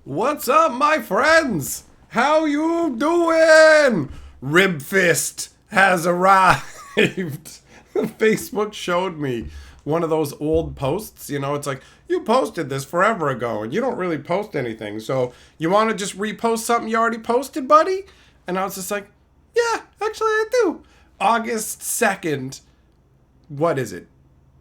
What's up, my friends? How you doing? Ribfest has arrived. Facebook showed me one of those old posts. It's like, you posted this forever ago and you don't really post anything. So you want to just repost something you already posted, buddy? And I was just like, yeah, actually I do. August 2nd, what is it?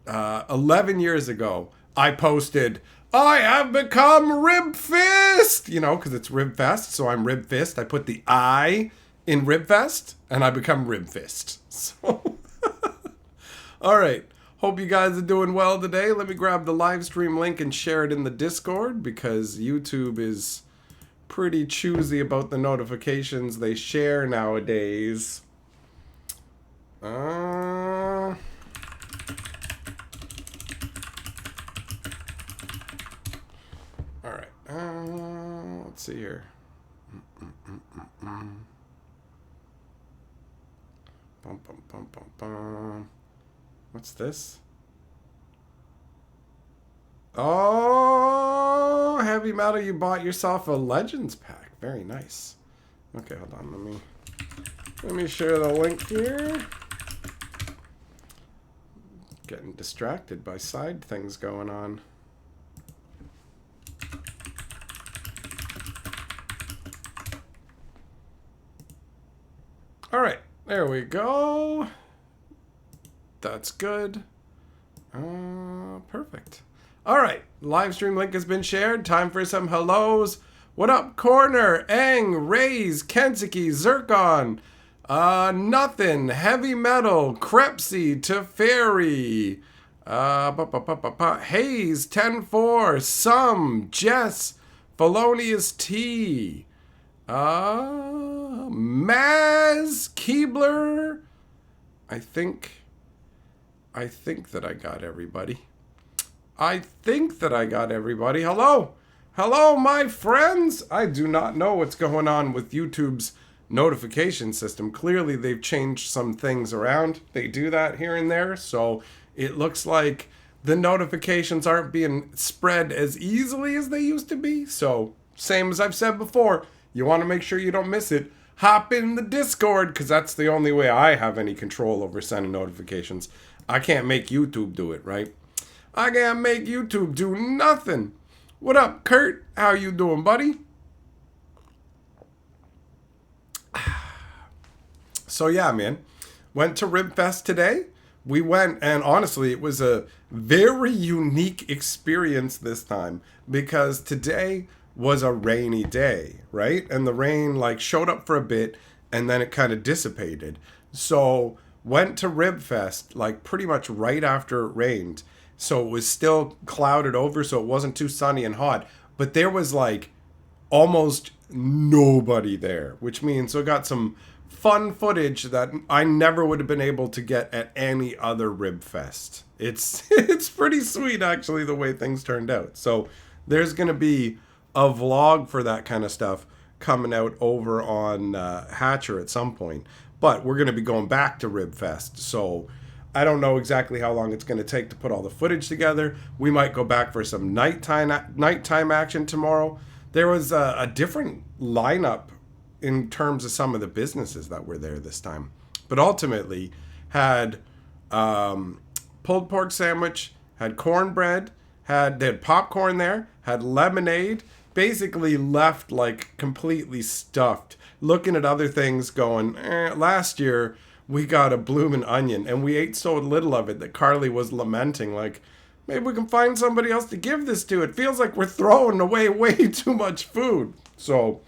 11 years ago, I posted, I have become Ribfest, because it's Ribfest, so I'm Ribfest. I put the I in Ribfest, and I become Ribfest. So, all right. Hope you guys are doing well today. Let me grab the live stream link and share it in the Discord, because YouTube is pretty choosy about the notifications they share nowadays. All right. Let's see here. Bum, bum, bum, bum, bum. What's this? Oh, heavy metal! You bought yourself a Legends pack. Very nice. Okay, hold on. Let me share the link here. Getting distracted by side things going on. All right, there we go. That's good. Perfect. All right, live stream link has been shared. Time for some hellos. What up, Corner, Eng, Rays, Kensuke, Zircon, Nothing, Heavy Metal, Crepsy, Teferi, Hayes, 10-4, Some, Jess, Felonious T, Maz, Keebler. I think that I got everybody. Hello. Hello, my friends. I do not know what's going on with YouTube's notification system. Clearly, they've changed some things around. They do that here and there. So it looks like the notifications aren't being spread as easily as they used to be. So same as I've said before, you want to make sure you don't miss it. Hop in the Discord, because that's the only way I have any control over sending notifications. I can't make YouTube do it, right? I can't make YouTube do nothing. What up, Kurt? How you doing, buddy? So yeah, man. Went to Ribfest today. We went, and honestly, it was a very unique experience this time, because today was a rainy day, right? And the rain showed up for a bit and then it kind of dissipated. So went to Ribfest pretty much right after it rained. So it was still clouded over, so it wasn't too sunny and hot. But there was almost nobody there, which means I got some fun footage that I never would have been able to get at any other Ribfest. It's pretty sweet, actually, the way things turned out. So there's going to be a vlog for that kind of stuff coming out over on Hatcher at some point. But we're going to be going back to Ribfest, so I don't know exactly how long it's going to take to put all the footage together. We might go back for some nighttime action tomorrow. There was a different lineup in terms of some of the businesses that were there this time. But ultimately, had pulled pork sandwich, had cornbread, they had popcorn there, had lemonade, basically left completely stuffed. Looking at other things going, last year we got a bloomin' onion and we ate so little of it that Carly was lamenting, maybe we can find somebody else to give this to. It feels like we're throwing away way too much food. So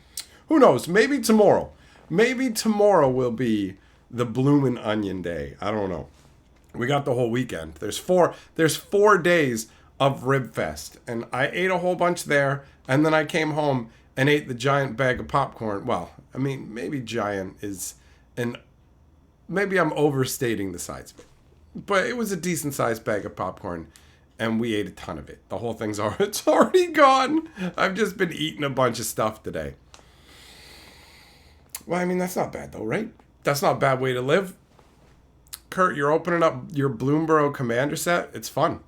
who knows? Maybe tomorrow will be the bloomin' onion day. I don't know. We got the whole weekend. There's 4 days of Ribfest, and I ate a whole bunch there, and then I came home and ate the giant bag of popcorn. Well, I mean, maybe giant is maybe I'm overstating the size of it, but it was a decent sized bag of popcorn, and we ate a ton of it. The whole thing's it's already gone. I've just been eating a bunch of stuff today. Well, I mean, that's not bad though, right? That's not a bad way to live. Kurt, you're opening up your Bloomborough Commander set. It's fun.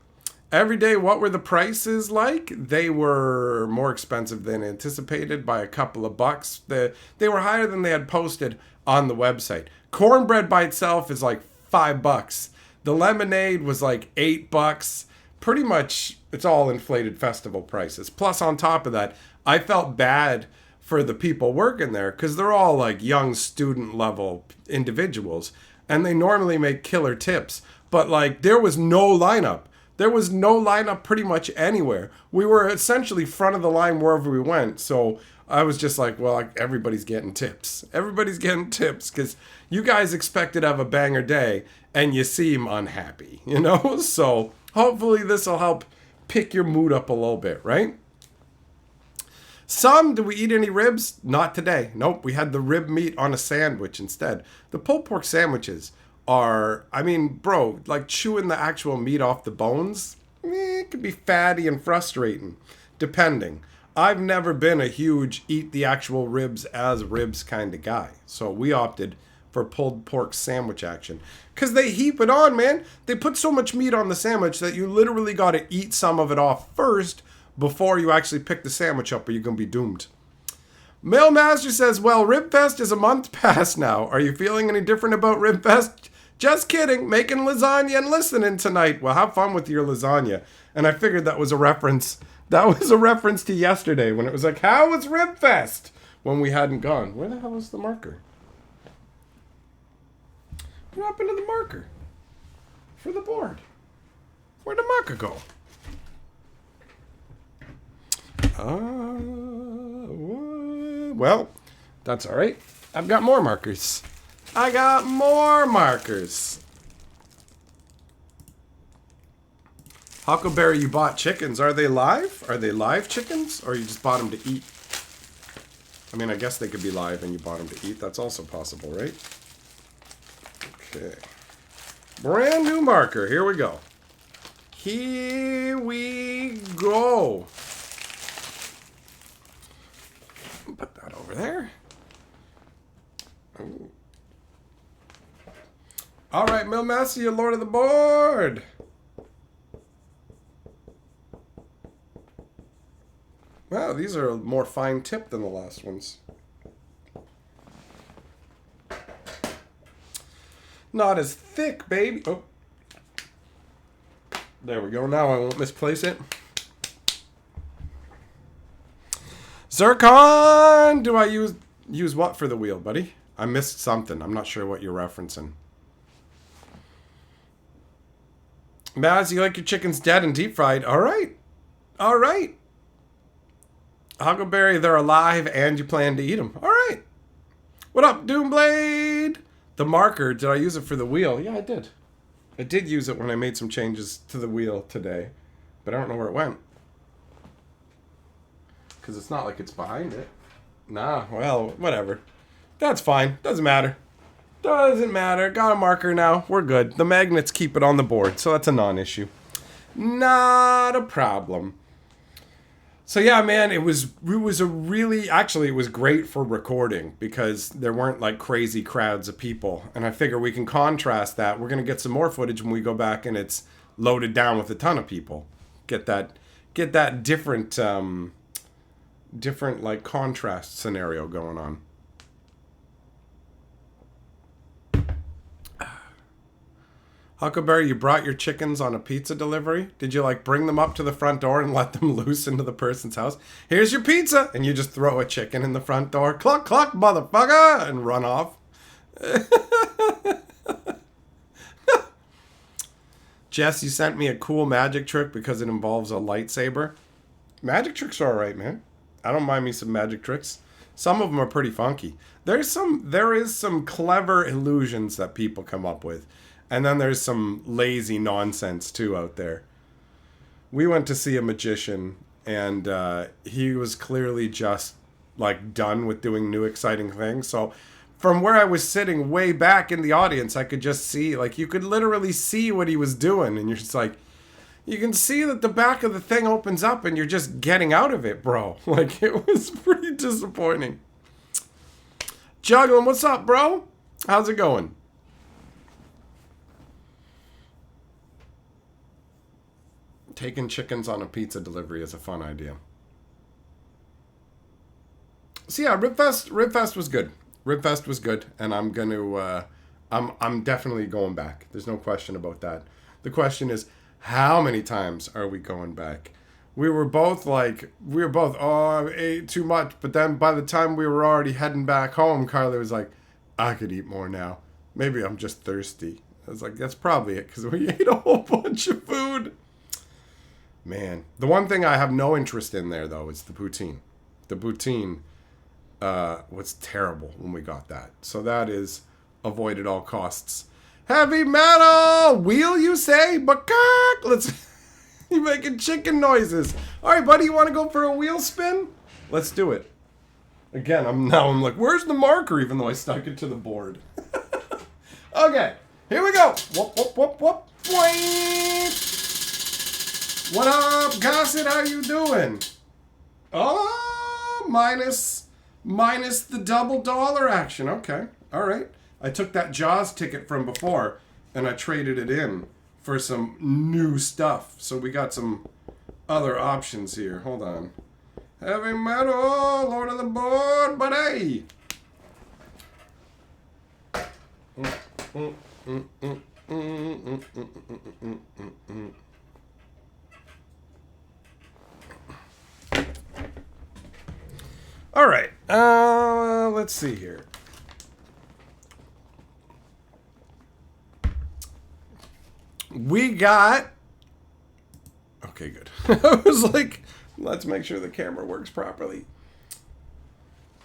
Every day, what were the prices like? They were more expensive than anticipated by a couple of bucks. They were higher than they had posted on the website. Cornbread by itself is like $5. The lemonade was like $8. Pretty much, it's all inflated festival prices. Plus, on top of that, I felt bad for the people working there because they're all like young student level individuals and they normally make killer tips. But like, there was no lineup. There was no lineup pretty much anywhere. We were essentially front of the line wherever we went. So I was just like, well, everybody's getting tips. Everybody's getting tips because you guys expected to have a banger day and you seem unhappy, you know? So hopefully this will help pick your mood up a little bit, right? Did we eat any ribs? Not today. Nope, we had the rib meat on a sandwich instead. The pulled pork sandwiches are, I mean, bro, like chewing the actual meat off the bones, it can be fatty and frustrating, depending. I've never been a huge eat the actual ribs as ribs kind of guy. So we opted for pulled pork sandwich action. Because they heap it on, man. They put so much meat on the sandwich that you literally got to eat some of it off first before you actually pick the sandwich up or you're going to be doomed. Mailmaster says, well, Ribfest is a month past now. Are you feeling any different about Ribfest? Just kidding, making lasagna and listening tonight. Well, have fun with your lasagna. And I figured that was a reference. That was a reference to yesterday when it was like, how was Ribfest? When we hadn't gone. Where the hell is the marker? What happened to the marker? For the board. Where'd the marker go? Well, that's all right. I've got more markers. Huckleberry, you bought chickens. Are they live? Are they live chickens? Or you just bought them to eat? I mean, I guess they could be live and you bought them to eat. That's also possible, right? Okay. Brand new marker. Here we go. Here we go. Put that over there. Ooh. All right, Millmaster, you're lord of the board. Wow, these are a more fine tip than the last ones. Not as thick, baby. Oh. There we go. Now I won't misplace it. Zircon! Do I use what for the wheel, buddy? I missed something. I'm not sure what you're referencing. Maz, you like your chickens dead and deep fried? All right. All right. Huckleberry, they're alive and you plan to eat them. All right. What up, Doomblade? The marker, did I use it for the wheel? Yeah, I did. I did use it when I made some changes to the wheel today, but I don't know where it went. Because it's not like it's behind it. Nah, well, whatever. That's fine. Doesn't matter. Doesn't matter. Got a marker now. We're good. The magnets keep it on the board, so that's a non-issue. Not a problem. So yeah, man, it was a really, actually it was great for recording because there weren't like crazy crowds of people. And I figure we can contrast that. We're going to get some more footage when we go back and it's loaded down with a ton of people. Get that different like contrast scenario going on. Huckleberry, you brought your chickens on a pizza delivery? Did you like bring them up to the front door and let them loose into the person's house? Here's your pizza! And you just throw a chicken in the front door. Cluck, cluck, motherfucker! And run off. Jess, you sent me a cool magic trick because it involves a lightsaber. Magic tricks are alright, man. I don't mind me some magic tricks. Some of them are pretty funky. There is some clever illusions that people come up with. And then there's some lazy nonsense, too, out there. We went to see a magician, and he was clearly just, like, done with doing new exciting things. So from where I was sitting way back in the audience, I could just see, like, you could literally see what he was doing. And you're just like, you can see that the back of the thing opens up, and you're just getting out of it, bro. Like, it was pretty disappointing. Juggling, what's up, bro? How's it going? Taking chickens on a pizza delivery is a fun idea. So yeah, Ribfest was good. Ribfest was good, and I'm gonna, I'm definitely going back. There's no question about that. The question is, how many times are we going back? We were both, oh, I ate too much. But then by the time we were already heading back home, Carly was like, I could eat more now. Maybe I'm just thirsty. I was like, that's probably it, because we ate a whole bunch of food. Man, the one thing I have no interest in there, though, is the poutine. The poutine was terrible when we got that. So that is avoid at all costs. Heavy metal! Wheel, you say? But let's... You're making chicken noises. All right, buddy, you want to go for a wheel spin? Let's do it. Again, I'm like, where's the marker, even though I stuck it to the board? Okay, here we go. Whoop, whoop, whoop, whoop. What up, Gossett? How you doing? Oh, minus the double dollar action. Okay, all right. I took that Jaws ticket from before, and I traded it in for some new stuff. So we got some other options here. Hold on. Heavy metal, Lord of the board, buddy. All right. Let's see here. We got... Okay, good. I was like, let's make sure the camera works properly.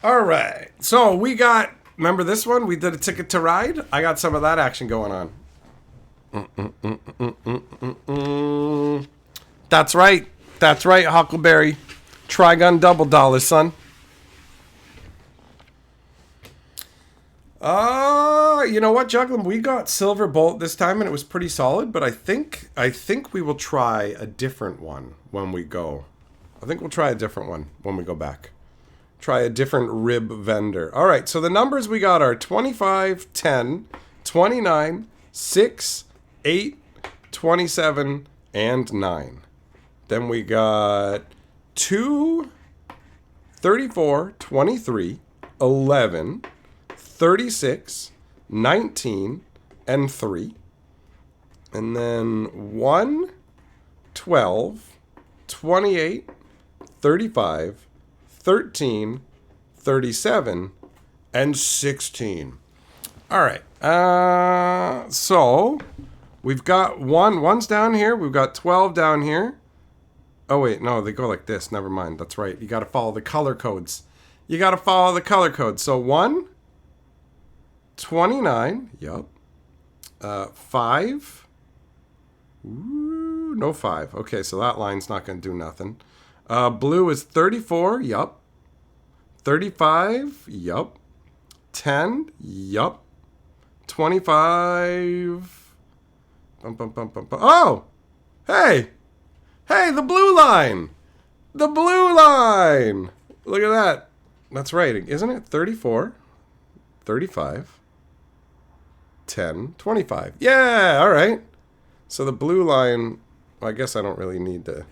All right. So we got... Remember this one? We did a Ticket to Ride. I got some of that action going on. That's right. That's right, Huckleberry. Trigun double dollars, son. You know what, Juggling? We got Silver Bolt this time, and it was pretty solid. But I think we will try a different one when we go. I think we'll try a different one when we go back. Try a different rib vendor. All right, so the numbers we got are 25, 10, 29, 6, 8, 27, and 9. Then we got 2, 34, 23, 11, 36, 19, and 3. And then 1, 12, 28, 35, 13, 37, and 16. All right. So we've got one's down here. We've got 12 down here. Oh, wait. No, they go like this. Never mind. That's right. You got to follow the color codes. You got to follow the color codes. So 1, 29. Yup. 5. Ooh, no 5. Okay, so that line's not going to do nothing. Blue is 34. Yup. 35. Yup. 10. Yup. 25. Oh! Hey! Hey, the blue line! The blue line! Look at that. That's right, isn't it? 34. 35. 10. 25. Yeah, all right. So the blue line, well, I guess I don't really need to...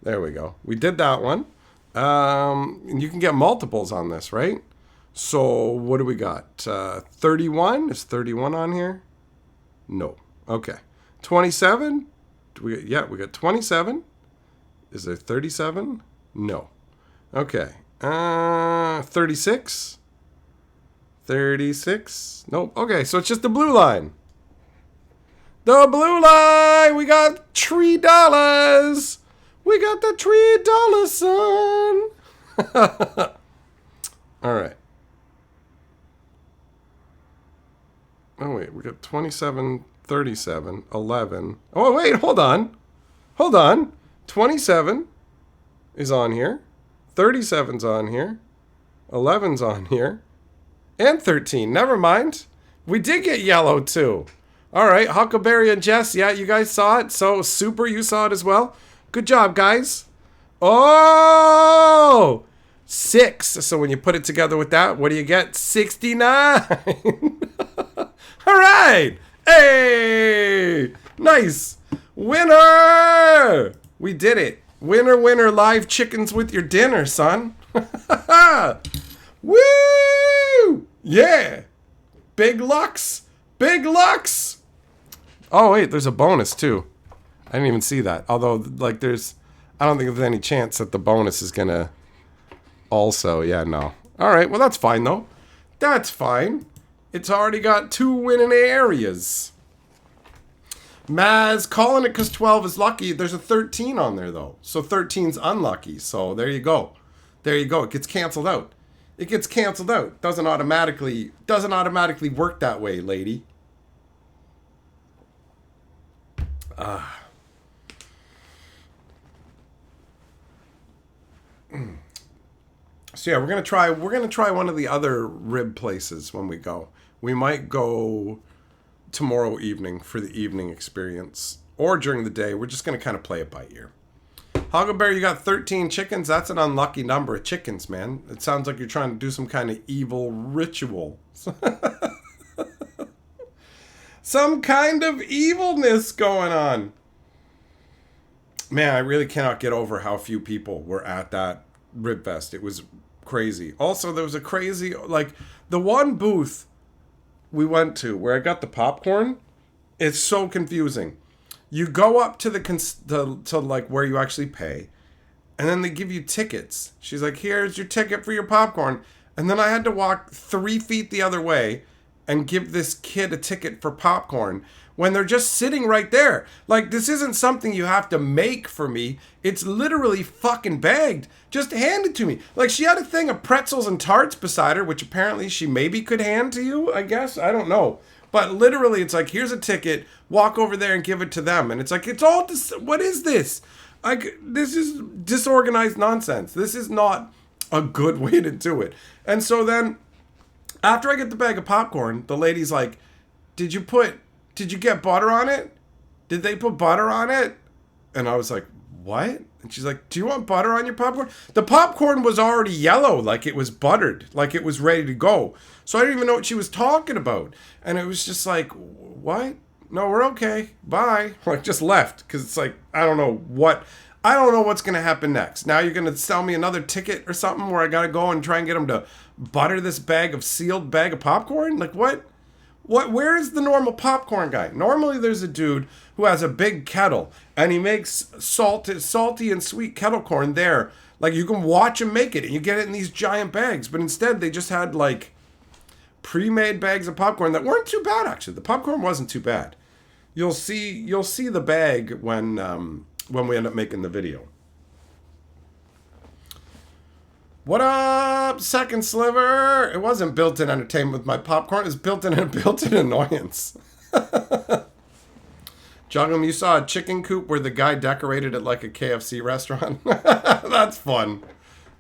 There we go. We did that one. And you can get multiples on this, right? So what do we got? 31? Is 31 on here? No. Okay. 27? We got 27. Is there 37? No. Okay. 36? 36? Nope. Okay, so it's just the blue line. The blue line! We got $3! We got the $3, son! All right. Oh, wait. We got 27, 37, 11. Oh, wait. Hold on. Hold on. 27 is on here. 37's on here. 11's on here. And 13. Never mind. We did get yellow, too. All right. Huckleberry and Jess. Yeah, you guys saw it. So, Super, you saw it as well. Good job, guys. Oh! 6. So when you put it together with that, what do you get? 69. All right. Hey! Nice. Winner! We did it. Winner, winner, live chickens with your dinner, son. Woo! Yeah. Big Lux. Big Lux. Oh, wait, there's a bonus, too. I didn't even see that. Although, like, I don't think there's any chance that the bonus is going to also. Yeah, no. All right, well, that's fine, though. That's fine. It's already got 2 winning areas. Maz, calling it because 12 is lucky. There's a 13 on there, though. So 13's unlucky. So there you go. There you go. It gets canceled out. It gets canceled out. Doesn't automatically work that way, lady. So yeah, we're gonna try one of the other rib places when we go. We might go tomorrow evening for the evening experience, or during the day. We're just gonna kind of play it by ear. Huckleberry, you got 13 chickens. That's an unlucky number of chickens, man. It sounds like you're trying to do some kind of evil ritual. Some kind of evilness going on. Man, I really cannot get over how few people were at that Ribfest. It was crazy. Also, there was a crazy, like, the one booth we went to where I got the popcorn, it's so confusing. You go up to to like where you actually pay, and then they give you tickets. She's like, here's your ticket for your popcorn. And then I had to walk 3 feet the other way and give this kid a ticket for popcorn when they're just sitting right there. Like, this isn't something you have to make for me. It's literally fucking bagged. Just hand it to me. Like, she had a thing of pretzels and tarts beside her, which apparently she maybe could hand to you, I guess. I don't know. But literally, it's like, here's a ticket. Walk over there and give it to them. And it's like, it's all what is this? Like, this is disorganized nonsense. This is not a good way to do it. And so then, after I get the bag of popcorn, the lady's like, did you get butter on it? Did they put butter on it? And I was like, what? And she's like, do you want butter on your popcorn? The popcorn was already yellow, like it was buttered, like it was ready to go. So I didn't even know what she was talking about. And it was just like, what? No, we're okay. Bye. Like, just left. Because it's like, I don't know what's going to happen next. Now you're going to sell me another ticket or something where I got to go and try and get them to butter this sealed bag of popcorn? Like, what? Where is the normal popcorn guy? Normally there's a dude who has a big kettle and he makes salty and sweet kettle corn there. Like, you can watch him make it and you get it in these giant bags. But instead they just had like pre-made bags of popcorn that weren't too bad, actually. The popcorn wasn't too bad. You'll see the bag when we end up making the video. What up, Second Sliver? It wasn't built-in entertainment with my popcorn. It was built-in annoyance. Jugglem, you saw a chicken coop where the guy decorated it like a KFC restaurant? That's fun.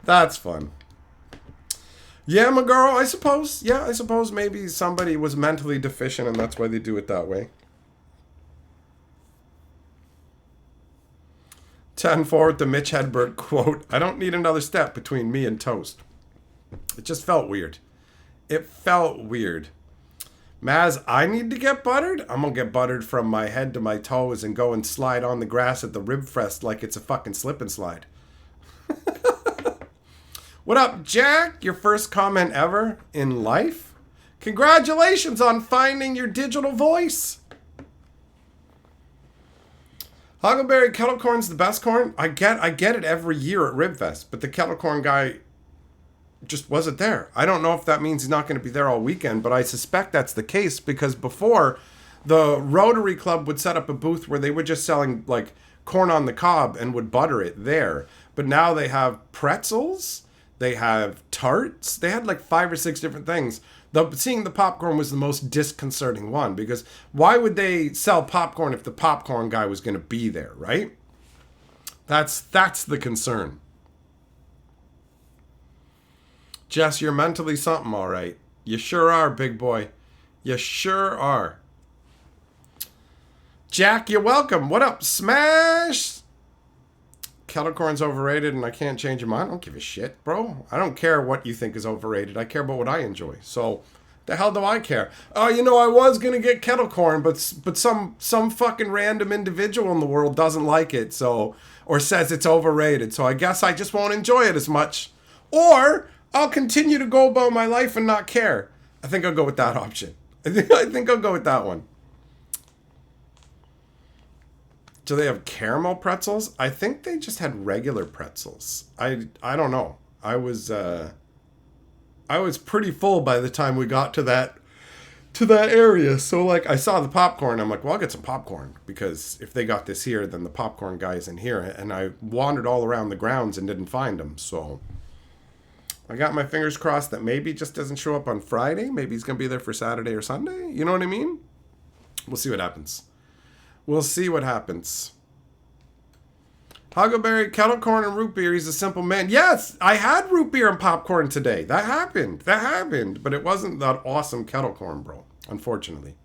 That's fun. Yeah, my girl, I suppose. Yeah, I suppose maybe somebody was mentally deficient and that's why they do it that way. 10-4 with the Mitch Hedberg quote. I don't need another step between me and toast. It just felt weird. It felt weird. Maz, I need to get buttered? I'm going to get buttered from my head to my toes and go and slide on the grass at the Ribfest like it's a fucking slip and slide. What up, Jack? Your first comment ever in life? Congratulations on finding your digital voice. Huckleberry kettle corn's the best corn. I get it every year at Ribfest, but the kettle corn guy just wasn't there. I don't know if that means he's not going to be there all weekend, but I suspect that's the case because before, the Rotary Club would set up a booth where they were just selling like corn on the cob and would butter it there. But now they have pretzels, they have tarts, they had like 5 or 6 different things. Seeing the popcorn was the most disconcerting one because why would they sell popcorn if the popcorn guy was going to be there, right? That's the concern. Jess, you're mentally something, all right. You sure are, big boy. You sure are. Jack, you're welcome. What up, Smash? Kettle corn's overrated and I can't change your mind. I don't give a shit, bro. I don't care what you think is overrated. I care about what I enjoy. So, the hell do I care? Oh, I was going to get kettle corn, but some fucking random individual in the world doesn't like it. So, or says it's overrated. So I guess I just won't enjoy it as much. Or I'll continue to go about my life and not care. I think I'll go with that option. I think I'll go with that one. Do they have caramel pretzels? I think they just had regular pretzels. I don't know. I was pretty full by the time we got to that area. So like I saw the popcorn. I'm like, well, I'll get some popcorn, because if they got this here, then the popcorn guy's in here. And I wandered all around the grounds and didn't find him. So I got my fingers crossed that maybe he just doesn't show up on Friday. Maybe he's going to be there for Saturday or Sunday. You know what I mean? We'll see what happens. We'll see what happens. Huckleberry, kettle corn, and root beer. He's a simple man. Yes, I had root beer and popcorn today. That happened. But it wasn't that awesome kettle corn, bro. Unfortunately.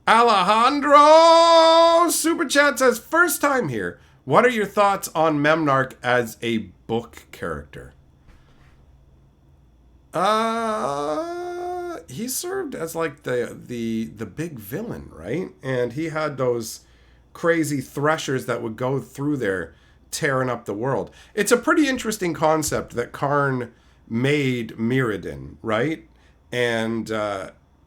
Alejandro Super Chat says, first time here. What are your thoughts on Memnarch as a book character? He served as like the big villain, right? And he had those crazy threshers that would go through there tearing up the world. It's a pretty interesting concept that Karn made Mirrodin, right? And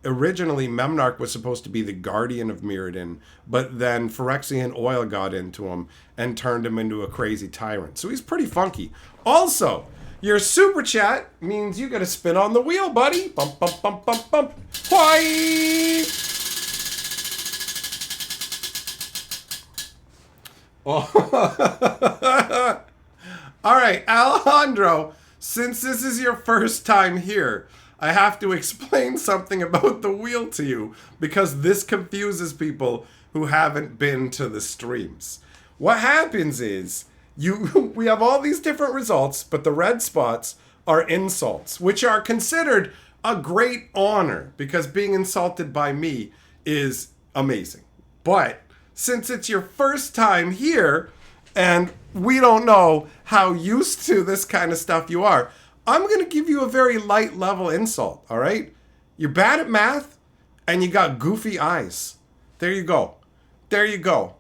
originally Memnarch was supposed to be the guardian of Mirrodin, but then Phyrexian oil got into him and turned him into a crazy tyrant. So he's pretty funky. Also, your super chat means you got to spin on the wheel, buddy. Bump, bump, bump, bump, bump. Why? Oh. All right, Alejandro, since this is your first time here, I have to explain something about the wheel to you, because this confuses people who haven't been to the streams. What happens is, we have all these different results, but the red spots are insults, which are considered a great honor, because being insulted by me is amazing. But since it's your first time here and we don't know how used to this kind of stuff you are, I'm going to give you a very light level insult, all right? You're bad at math and you got goofy eyes. There you go. There you go.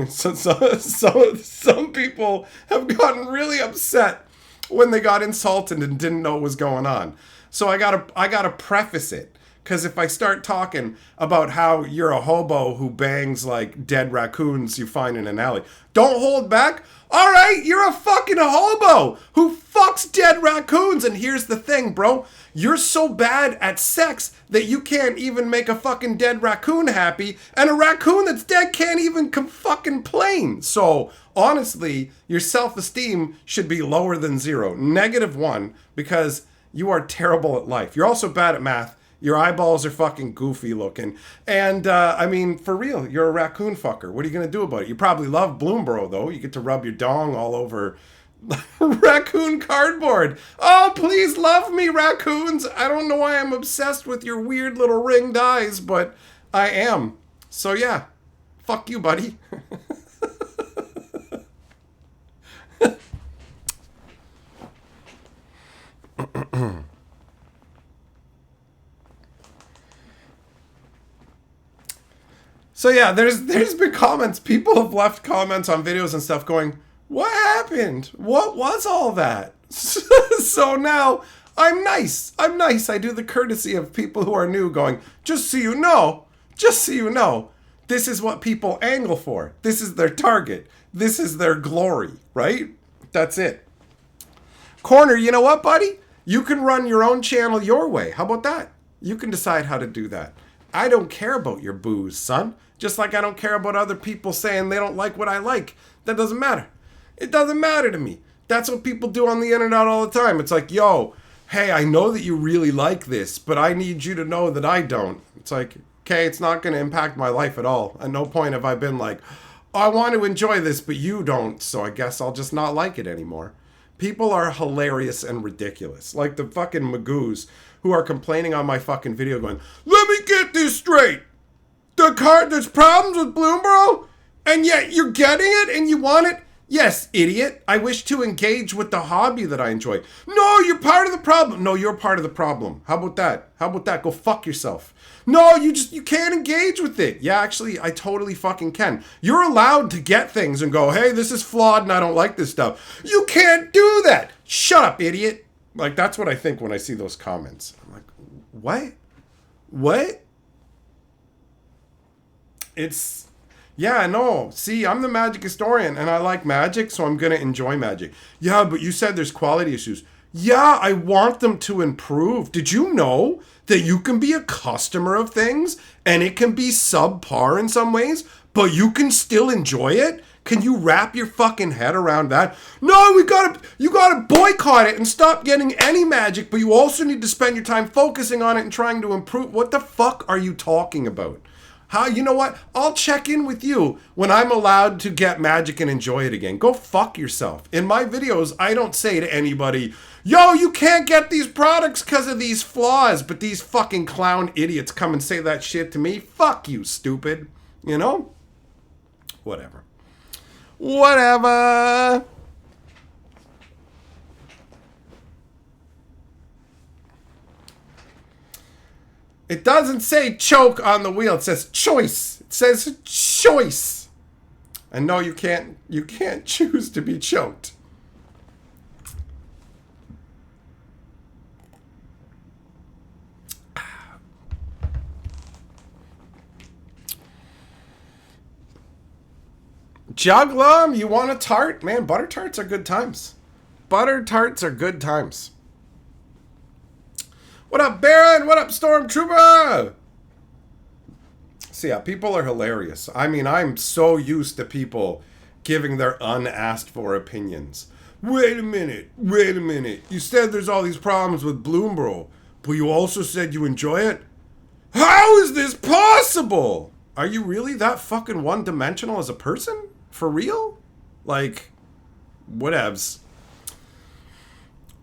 So some people have gotten really upset when they got insulted and didn't know what was going on. So I gotta preface it, because if I start talking about how you're a hobo who bangs like dead raccoons you find in an alley, don't hold back. All right, you're a fucking hobo who fucks dead raccoons. And here's the thing, bro. You're so bad at sex that you can't even make a fucking dead raccoon happy. And a raccoon that's dead can't even come fucking plane. So, honestly, your self-esteem should be lower than 0. -1, because you are terrible at life. You're also bad at math. Your eyeballs are fucking goofy looking. And, I mean, for real, you're a raccoon fucker. What are you going to do about it? You probably love Bloomborough, though. You get to rub your dong all over raccoon cardboard. Oh, please love me, raccoons. I don't know why I'm obsessed with your weird little ringed eyes, but I am. So, yeah. Fuck you, buddy. So yeah, there's been comments. People have left comments on videos and stuff going, what happened? What was all that? So now I'm nice. I do the courtesy of people who are new going, just so you know, this is what people angle for. This is their target. This is their glory, right? That's it. Corner, you know what, buddy? You can run your own channel your way. How about that? You can decide how to do that. I don't care about your booze, son. Just like I don't care about other people saying they don't like what I like. That doesn't matter. It doesn't matter to me. That's what people do on the internet all the time. It's like, yo, hey, I know that you really like this, but I need you to know that I don't. It's like, okay, it's not going to impact my life at all. At no point have I been like, oh, I want to enjoy this, but you don't, so I guess I'll just not like it anymore. People are hilarious and ridiculous. Like the fucking Magoos who are complaining on my fucking video going, let me get this straight. There's problems with Bloomborough, and yet you're getting it and you want it. Yes, idiot. I wish to engage with the hobby that I enjoy. No, you're part of the problem. No, you're part of the problem. How about that? How about that? Go fuck yourself. No, you can't engage with it. Yeah, actually, I totally fucking can. You're allowed to get things and go, hey, this is flawed and I don't like this stuff. You can't do that. Shut up, idiot. Like, that's what I think when I see those comments. I'm like, what? What? It's... Yeah, no. See, I'm the magic historian and I like magic, so I'm going to enjoy magic. Yeah, but you said there's quality issues. Yeah, I want them to improve. Did you know that you can be a customer of things and it can be subpar in some ways, but you can still enjoy it? Can you wrap your fucking head around that? No, you gotta boycott it and stop getting any magic, but you also need to spend your time focusing on it and trying to improve. What the fuck are you talking about? How, you know what? I'll check in with you when I'm allowed to get magic and enjoy it again. Go fuck yourself. In my videos, I don't say to anybody, yo, you can't get these products because of these flaws, but these fucking clown idiots come and say that shit to me. Fuck you, stupid. You know? Whatever. Whatever. It doesn't say choke on the wheel. It says choice. It says choice. And no, you can't choose to be choked. Juglum, you want a tart? Man, butter tarts are good times. Butter tarts are good times. What up, Baron? What up, Stormtrooper? So yeah, people are hilarious. I mean, I'm so used to people giving their unasked for opinions. Wait a minute. You said there's all these problems with Bloombro, but you also said you enjoy it? How is this possible? Are you really that fucking one-dimensional as a person? For real? Like, whatevs.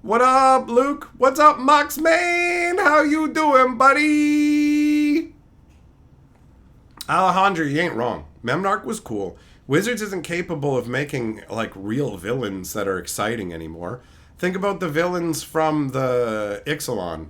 What up, Luke? What's up, Mox Main? How you doing, buddy? Alejandro, you ain't wrong. Memnarch was cool. Wizards isn't capable of making, like, real villains that are exciting anymore. Think about the villains from the Ixalan.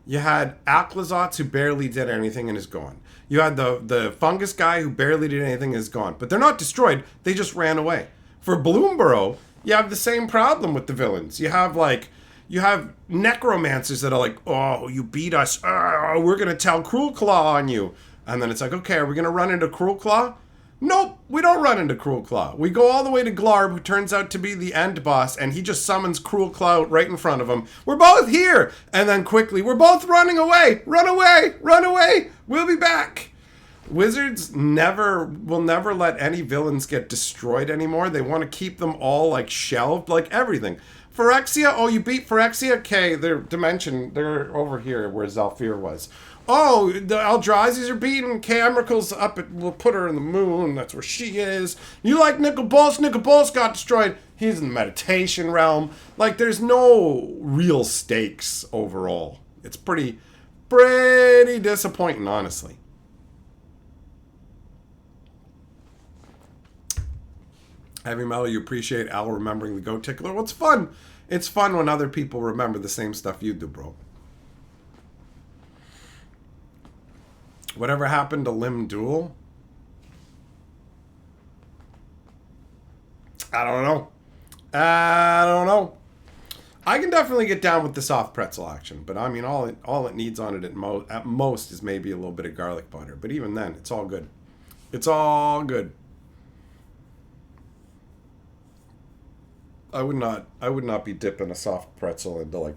You had Aklazotz, who barely did anything and is gone. You had the fungus guy who barely did anything and is gone. But they're not destroyed. They just ran away. For Bloomborough, you have the same problem with the villains. You have necromancers that are like, oh, you beat us. Oh, we're going to tell Cruel Claw on you. And then it's like, okay, are we going to run into Cruel Claw? Nope, we don't run into Cruel Claw. We go all the way to Glarb, who turns out to be the end boss, and he just summons Cruel Claw right in front of him. We're both here! And then quickly, we're both running away! Run away! Run away! We'll be back! Wizards will never let any villains get destroyed anymore. They want to keep them all, like, shelved, like everything. Phyrexia, oh, you beat Phyrexia? Okay, they're over here where Zalfir was. Oh, the Eldrazi's are beaten. Camerical's up at, we'll put her in the moon. That's where she is. You like Nicol Bolas? Nicol Bolas got destroyed. He's in the meditation realm. Like, there's no real stakes overall. It's pretty disappointing, honestly. Heavy Metal, you appreciate Al remembering the Goat Tickler? Well, it's fun. It's fun when other people remember the same stuff you do, bro. Whatever happened to Limb Duel? I don't know. I can definitely get down with the soft pretzel action, but I mean, all it needs on it at most is maybe a little bit of garlic butter. But even then, it's all good. It's all good. I would not be dipping a soft pretzel into like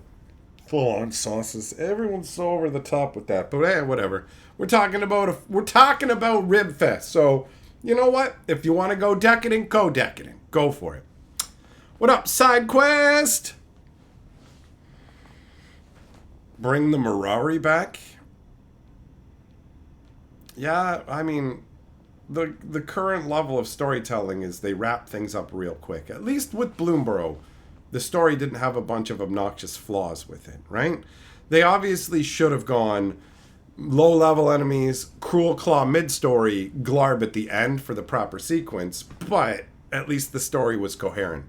full-on sauces. Everyone's so over the top with that, but hey, whatever. We're talking about Ribfest. So you know what? If you want to go decadent, go decadent. Go for it. What up, side quest? Bring the Mirari back? Yeah, I mean, the current level of storytelling is they wrap things up real quick. At least with Bloomborough, the story didn't have a bunch of obnoxious flaws with it, right? They obviously should have gone low-level enemies, Cruel Claw mid-story, Glarb at the end for the proper sequence, but at least the story was coherent.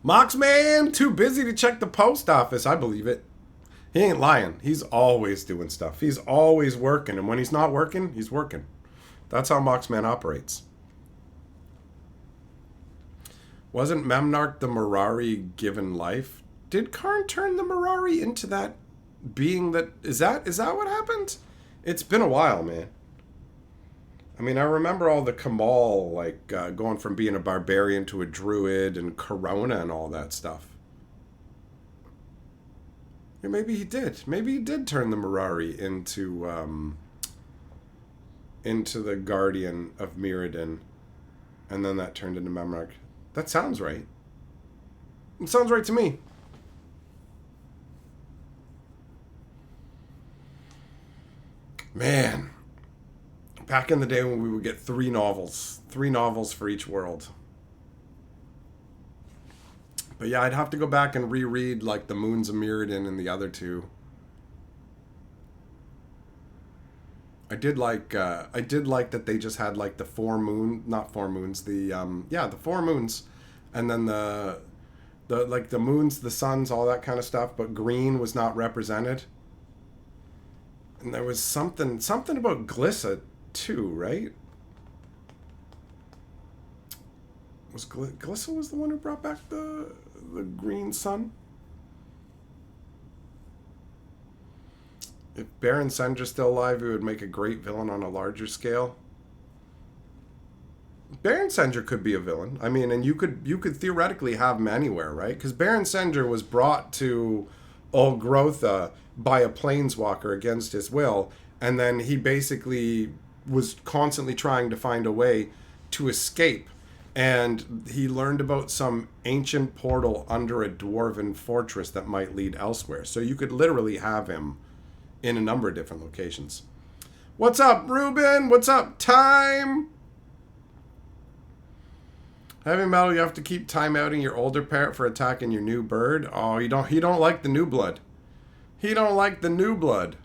Moxman, too busy to check the post office. I believe it. He ain't lying. He's always doing stuff. He's always working. And when he's not working, he's working. That's how Moxman operates. Wasn't Memnarch the Mirari given life? Did Karn turn the Mirari into that being that... Is that what happened? It's been a while, man. I mean, I remember all the Kamal, like, going from being a barbarian to a druid and Corona and all that stuff. Yeah, maybe he did. Maybe he did turn the Mirari into the Guardian of Mirrodin. And then that turned into Memnarch. That sounds right. It sounds right to me. Man. Back in the day when we would get 3 novels. 3 novels for each world. But yeah, I'd have to go back and reread like the Moons of Mirrodin and the other 2. I did like that they just had like the 4 moons, not 4 moons, the 4 moons, and then the like the moons, the suns, all that kind of stuff, but green was not represented. And there was something about Glissa too, right? Was Glissa was the one who brought back the green sun? If Baron Sendra's still alive, he would make a great villain on a larger scale. Baron Sendra could be a villain. I mean, and you could theoretically have him anywhere, right? Because Baron Sendra was brought to Olgrotha by a planeswalker against his will, and then he basically was constantly trying to find a way to escape. And he learned about some ancient portal under a dwarven fortress that might lead elsewhere. So you could literally have him in a number of different locations. What's up, Ruben? What's up, Time? Heavy metal, you have to keep timeouting your older parrot for attacking your new bird. Oh, he don't like the new blood. He don't like the new blood.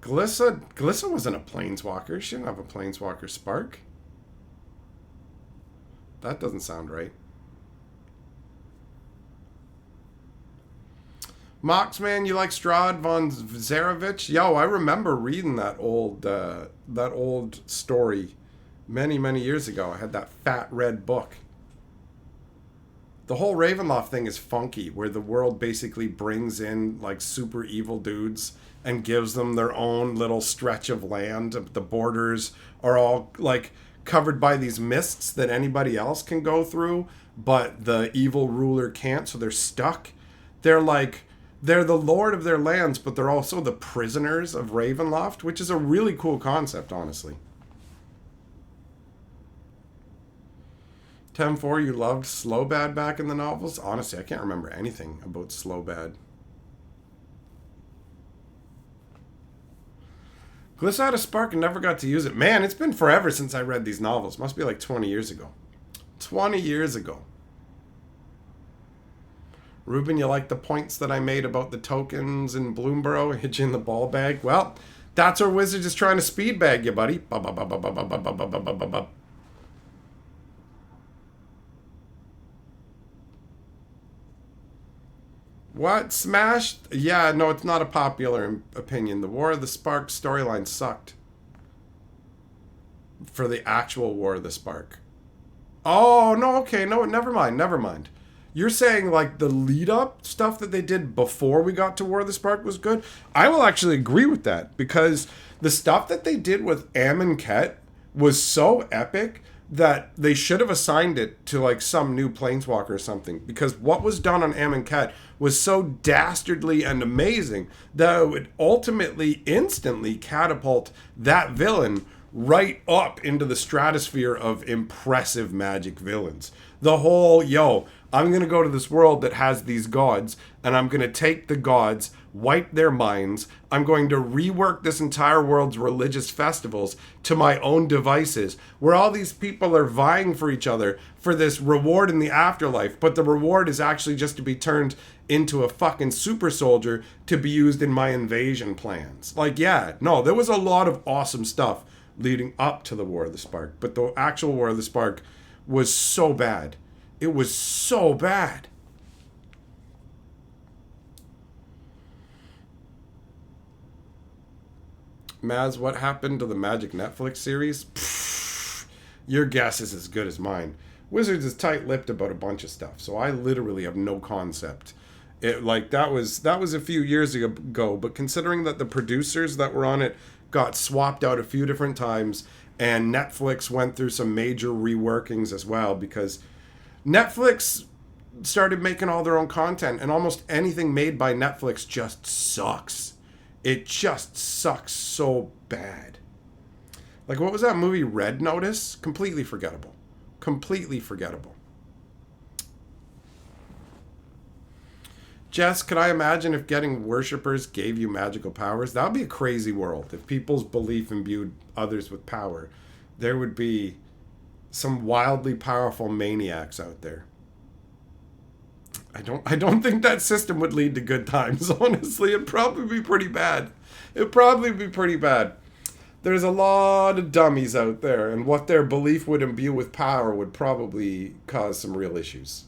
Glissa wasn't a planeswalker. She didn't have a planeswalker spark. That doesn't sound right. Moxman, you like Strahd von Zarevich? Yo, I remember reading that old story many years ago. I had that fat red book. The whole Ravenloft thing is funky, where the world basically brings in like super evil dudes and gives them their own little stretch of land. The borders are all like covered by these mists that anybody else can go through, but the evil ruler can't, so they're stuck. They're the lord of their lands, but they're also the prisoners of Ravenloft, which is a really cool concept, honestly. 10-4, you loved Slowbad back in the novels? Honestly, I can't remember anything about Slowbad. Glissa had a spark and never got to use it. Man, it's been forever since I read these novels. Must be like 20 years ago. 20 years ago. Ruben, you like the points that I made about the tokens in Bloomborough hitching the ball bag? Well, that's where Wizards is trying to speed bag you, buddy. What? Smashed? Yeah, no, it's not a popular opinion. The War of the Spark storyline sucked. For the actual War of the Spark. Oh, no, okay, no, never mind. You're saying, like, the lead-up stuff that they did before we got to War of the Spark was good? I will actually agree with that, because the stuff that they did with Amonkhet was so epic that they should have assigned it to, like, some new planeswalker or something. Because what was done on Amonkhet was so dastardly and amazing that it would ultimately, instantly catapult that villain right up into the stratosphere of impressive Magic villains. The whole, I'm going to go to this world that has these gods, and I'm going to take the gods, wipe their minds. I'm going to rework this entire world's religious festivals to my own devices, where all these people are vying for each other for this reward in the afterlife, but the reward is actually just to be turned into a fucking super soldier to be used in my invasion plans. Like, yeah, no, there was a lot of awesome stuff leading up to the War of the Spark, but the actual War of the Spark was so bad. It was so bad. Maz, what happened to the Magic Netflix series? Pfft, your guess is as good as mine. Wizards is tight-lipped about a bunch of stuff, so I literally have no concept. That was a few years ago, but considering that the producers that were on it got swapped out a few different times, and Netflix went through some major reworkings as well, because Netflix started making all their own content, and almost anything made by Netflix just sucks. It just sucks so bad. Like, what was that movie, Red Notice? Completely forgettable. Completely forgettable. Jess, could I imagine if getting worshippers gave you magical powers? That would be a crazy world. If people's belief imbued others with power, there would be some wildly powerful maniacs out there. I don't think that system would lead to good times, honestly. It'd probably be pretty bad. There's a lot of dummies out there, and what their belief would imbue with power would probably cause some real issues.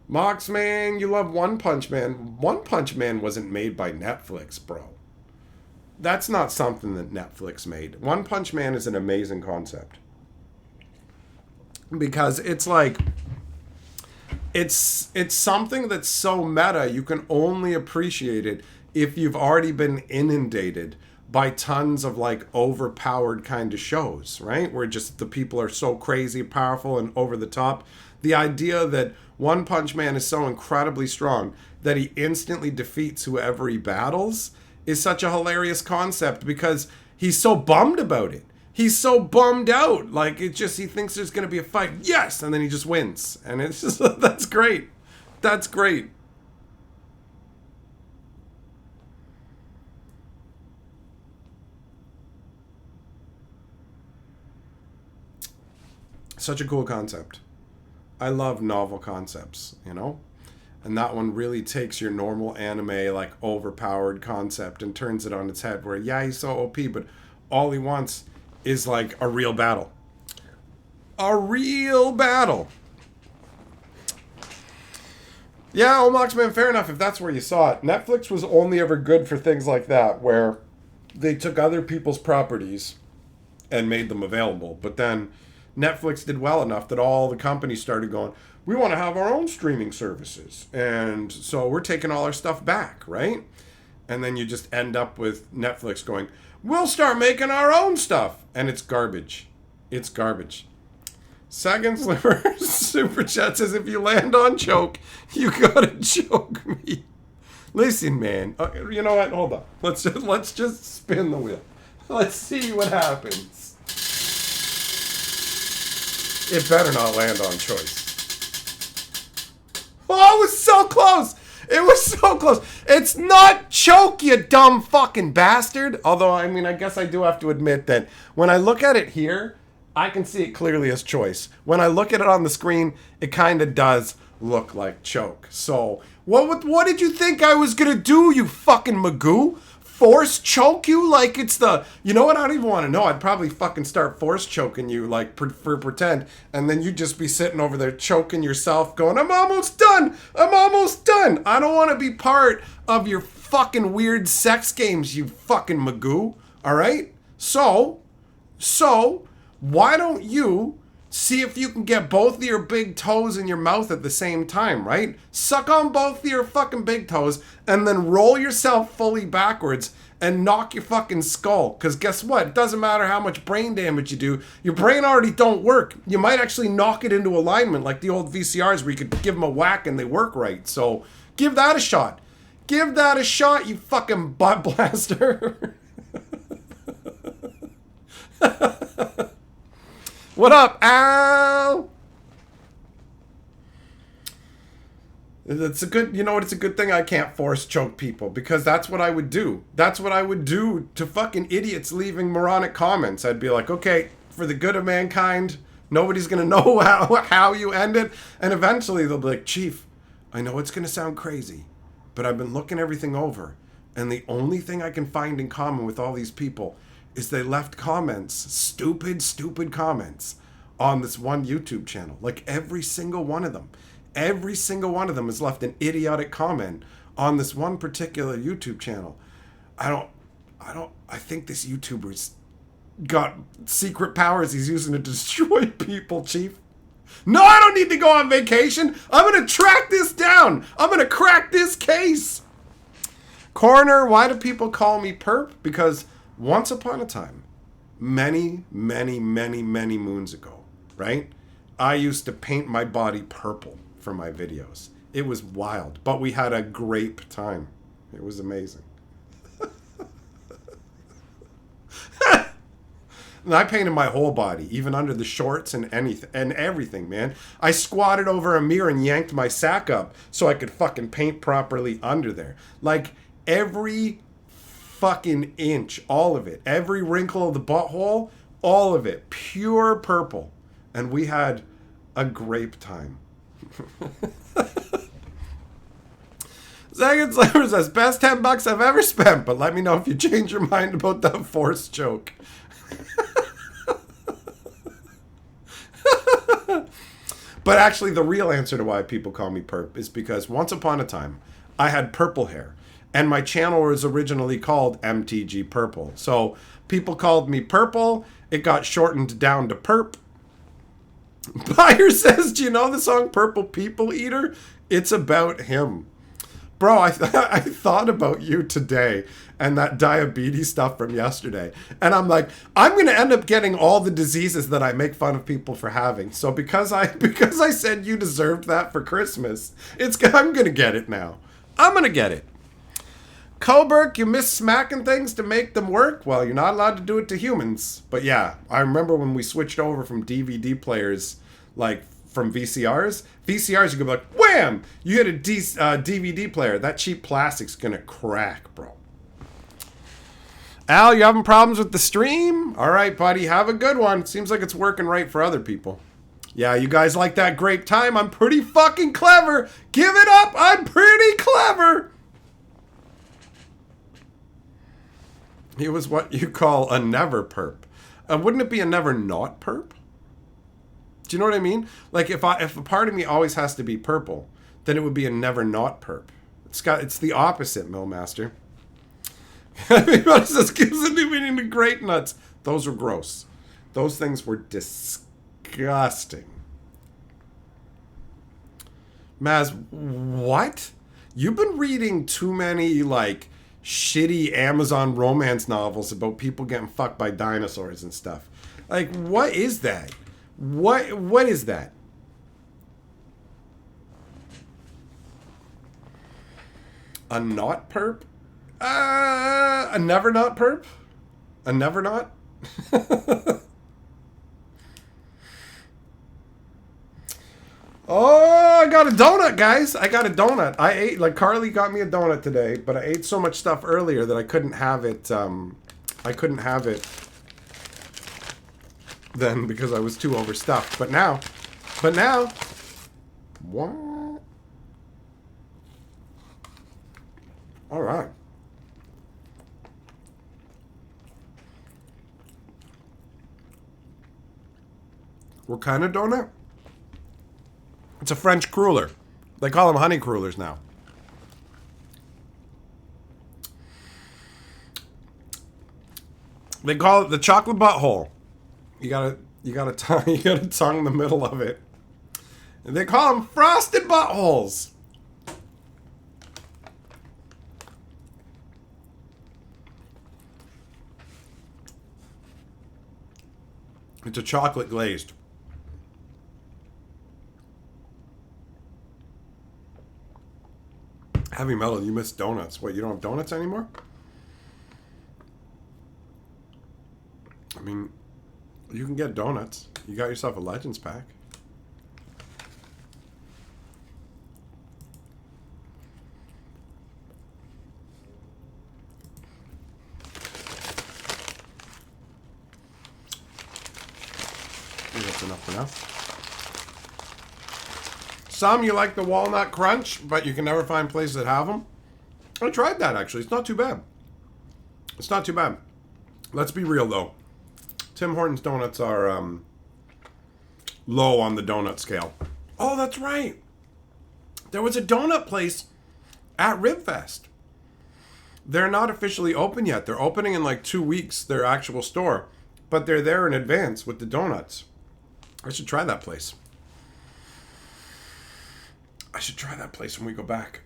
Moxman, you love One Punch Man. One Punch Man wasn't made by Netflix, bro. That's not something that Netflix made. One Punch Man is an amazing concept. Because it's like... It's something that's so meta, you can only appreciate it if you've already been inundated by tons of like overpowered kind of shows, right? Where just the people are so crazy, powerful, and over the top. The idea that One Punch Man is so incredibly strong that he instantly defeats whoever he battles is such a hilarious concept because he's so bummed about it. He's so bummed out. Like, he thinks there's going to be a fight. Yes! And then he just wins. And it's just, that's great. That's great. Such a cool concept. I love novel concepts, you know? And that one really takes your normal anime, like, overpowered concept and turns it on its head where, yeah, he's so OP, but all he wants is like a real battle. A real battle. Yeah, Omoxman, fair enough if that's where you saw it. Netflix was only ever good for things like that, where they took other people's properties and made them available. But then Netflix did well enough that all the companies started going, we want to have our own streaming services. And so we're taking all our stuff back, right? And then you just end up with Netflix going, we'll start making our own stuff. And it's garbage. It's garbage. Second Sliver Super Chat says, if you land on choke, you gotta choke me. Listen, man. You know what? Hold on. Let's just spin the wheel. Let's see what happens. It better not land on choice. Oh, it was so close. It was so close. It's not choke, you dumb fucking bastard. Although, I mean, I guess I do have to admit that when I look at it here, I can see it clearly as choice. When I look at it on the screen, it kind of does look like choke. So, what did you think I was going to do, you fucking magoo? Force choke you like it's the... You know what? I don't even want to know. I'd probably fucking start force choking you, like, for pretend. And then you'd just be sitting over there choking yourself going, I'm almost done! I'm almost done! I don't want to be part of your fucking weird sex games, you fucking magoo. Alright? So, why don't you see if you can get both of your big toes in your mouth at the same time, right? Suck on both of your fucking big toes and then roll yourself fully backwards and knock your fucking skull. Because guess what? It doesn't matter how much brain damage you do. Your brain already don't work. You might actually knock it into alignment like the old VCRs where you could give them a whack and they work right. So give that a shot. Give that a shot, you fucking butt blaster. What up, Al? It's a good, you know what? It's a good thing I can't force choke people, because that's what I would do. That's what I would do to fucking idiots leaving moronic comments. I'd be like, okay, for the good of mankind, nobody's gonna know how you end it, and eventually they'll be like, Chief, I know it's gonna sound crazy, but I've been looking everything over, and the only thing I can find in common with all these people is they left comments, stupid comments, on this one YouTube channel. Like every single one of them. Every single one of them has left an idiotic comment on this one particular YouTube channel. I think this YouTuber's got secret powers he's using to destroy people, Chief. No, I don't need to go on vacation. I'm going to track this down. I'm going to crack this case. Coroner, why do people call me perp? Because once upon a time, many moons ago, right? I used to paint my body purple for my videos. It was wild, but we had a great time. It was amazing. And I painted my whole body, even under the shorts and anything and everything, man. I squatted over a mirror and yanked my sack up so I could fucking paint properly under there. Like every fucking inch, all of it, every wrinkle of the butthole, all of it, pure purple. And we had a grape time. Zagan Slaver says, best $10 I've ever spent, but let me know if you change your mind about that forced joke. But actually, the real answer to why people call me perp is because once upon a time, I had purple hair, and my channel was originally called MTG Purple. So people called me Purple. It got shortened down to Perp. Buyer says, do you know the song Purple People Eater? It's about him. Bro, I thought about you today and that diabetes stuff from yesterday. And I'm like, I'm going to end up getting all the diseases that I make fun of people for having. So because I said you deserved that for Christmas, I'm going to get it now. I'm going to get it. Coburg, you miss smacking things to make them work? Well, you're not allowed to do it to humans. But yeah, I remember when we switched over from DVD players, like from VCRs. VCRs, you could be like, wham! You hit a DVD player. That cheap plastic's gonna crack, bro. Al, you having problems with the stream? All right, buddy, have a good one. Seems like it's working right for other people. Yeah, you guys like that grape time? I'm pretty fucking clever. Give it up. I'm pretty clever. He was what you call a never perp. Wouldn't it be a never not perp? Do you know what I mean? Like if a part of me always has to be purple, then it would be a never not perp. It's the opposite, Millmaster. Everybody says gives a new meaning to grape nuts. Those were gross. Those things were disgusting. Maz, what? You've been reading too many like shitty Amazon romance novels about people getting fucked by dinosaurs and stuff. Like, what is that? What is that? A not perp? A never not perp? A never not? Oh, I got a donut, guys. I got a donut. I ate, like Carly got me a donut today, but I ate so much stuff earlier that I couldn't have it, then because I was too overstuffed. But now, what? All right. What kind of donut? It's a French cruller. They call them honey crullers now. They call it the chocolate butthole. You gotta tongue the middle of it. And they call them frosted buttholes. It's a chocolate glazed. Heavy Metal, you miss donuts. What, you don't have donuts anymore? I mean, you can get donuts. You got yourself a Legends pack. think that's enough for now. Some you like the walnut crunch, but you can never find places that have them. I tried that, actually. It's not too bad. It's not too bad. Let's be real, though. Tim Hortons donuts are low on the donut scale. Oh, that's right. There was a donut place at Ribfest. They're not officially open yet. They're opening in like 2 weeks, their actual store. But they're there in advance with the donuts. I should try that place. I should try that place when we go back.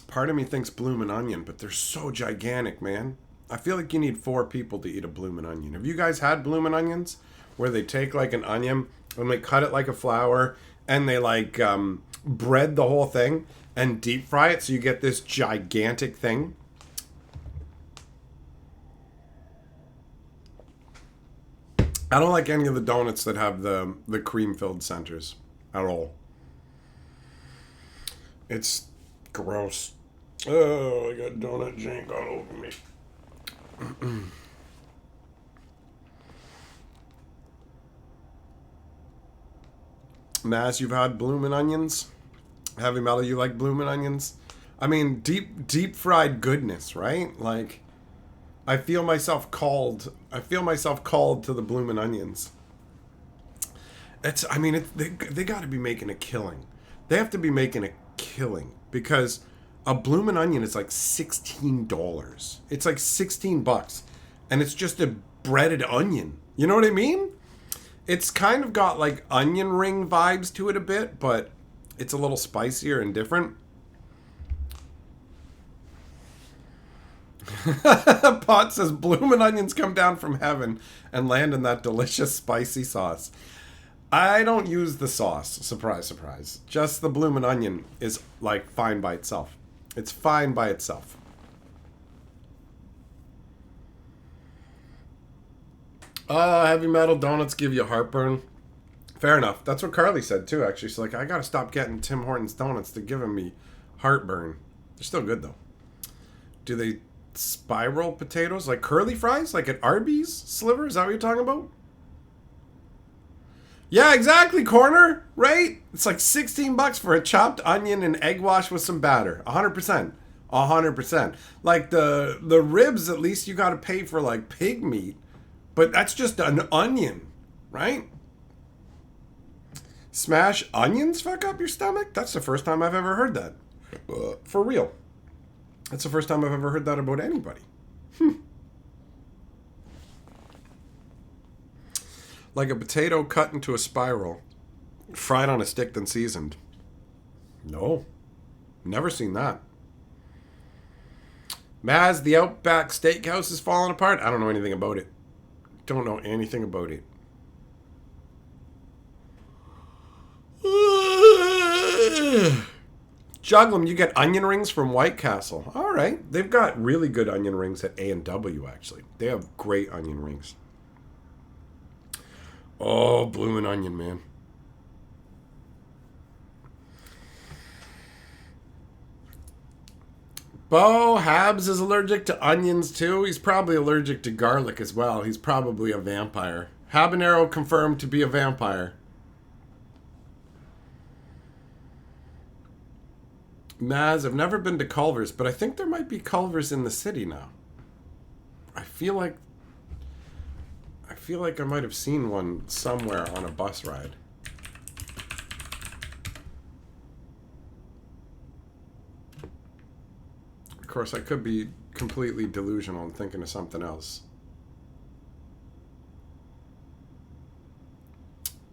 Part of me thinks bloomin' onion, but they're so gigantic, man. I feel like you need 4 people to eat a bloomin' onion. Have you guys had bloomin' onions? Where they take like an onion and they cut it like a flower and they like bread the whole thing and deep fry it so you get this gigantic thing. I don't like any of the donuts that have the cream-filled centers at all. It's gross. Oh, I got donut jank all over me. Maz, you've had bloomin' onions? Heavy Metal, you like bloomin' onions? I mean, deep fried goodness, right? Like, I feel myself called to the bloomin' onions. They got to be making a killing. They have to be making a killing because a bloomin' onion is like $16. It's like $16, and it's just a breaded onion. You know what I mean? It's kind of got like onion ring vibes to it a bit, but it's a little spicier and different. Pot says bloomin' onions come down from heaven and land in that delicious spicy sauce. I don't use the sauce. Surprise, surprise. Just the bloomin' onion is like fine by itself. It's fine by itself. Heavy Metal donuts give you heartburn. Fair enough. That's what Carly said too, actually. She's like, I gotta stop getting Tim Hortons donuts. They're giving me heartburn. They're still good though. Do they spiral potatoes like curly fries? Like at Arby's sliver? Is that what you're talking about? Yeah, exactly, Corner. Right? It's like $16 for a chopped onion and egg wash with some batter. 100%. 100%. Like the ribs, at least you gotta pay for like pig meat. But that's just an onion, right? Smash onions fuck up your stomach? That's the first time I've ever heard that. For real. That's the first time I've ever heard that about anybody. Like a potato cut into a spiral, fried on a stick then seasoned. No. Never seen that. Maz, the Outback Steakhouse is falling apart? I don't know anything about it. Don't know anything about it. Juglum, you get onion rings from White Castle. All right. They've got really good onion rings at A&W, actually. They have great onion rings. Oh, bloomin' onion, man. Bo Habs is allergic to onions, too. He's probably allergic to garlic as well. He's probably a vampire. Habanero confirmed to be a vampire. Maz, I've never been to Culver's, but I think there might be Culver's in the city now. I feel like I might have seen one somewhere on a bus ride. Of course, I could be completely delusional and thinking of something else.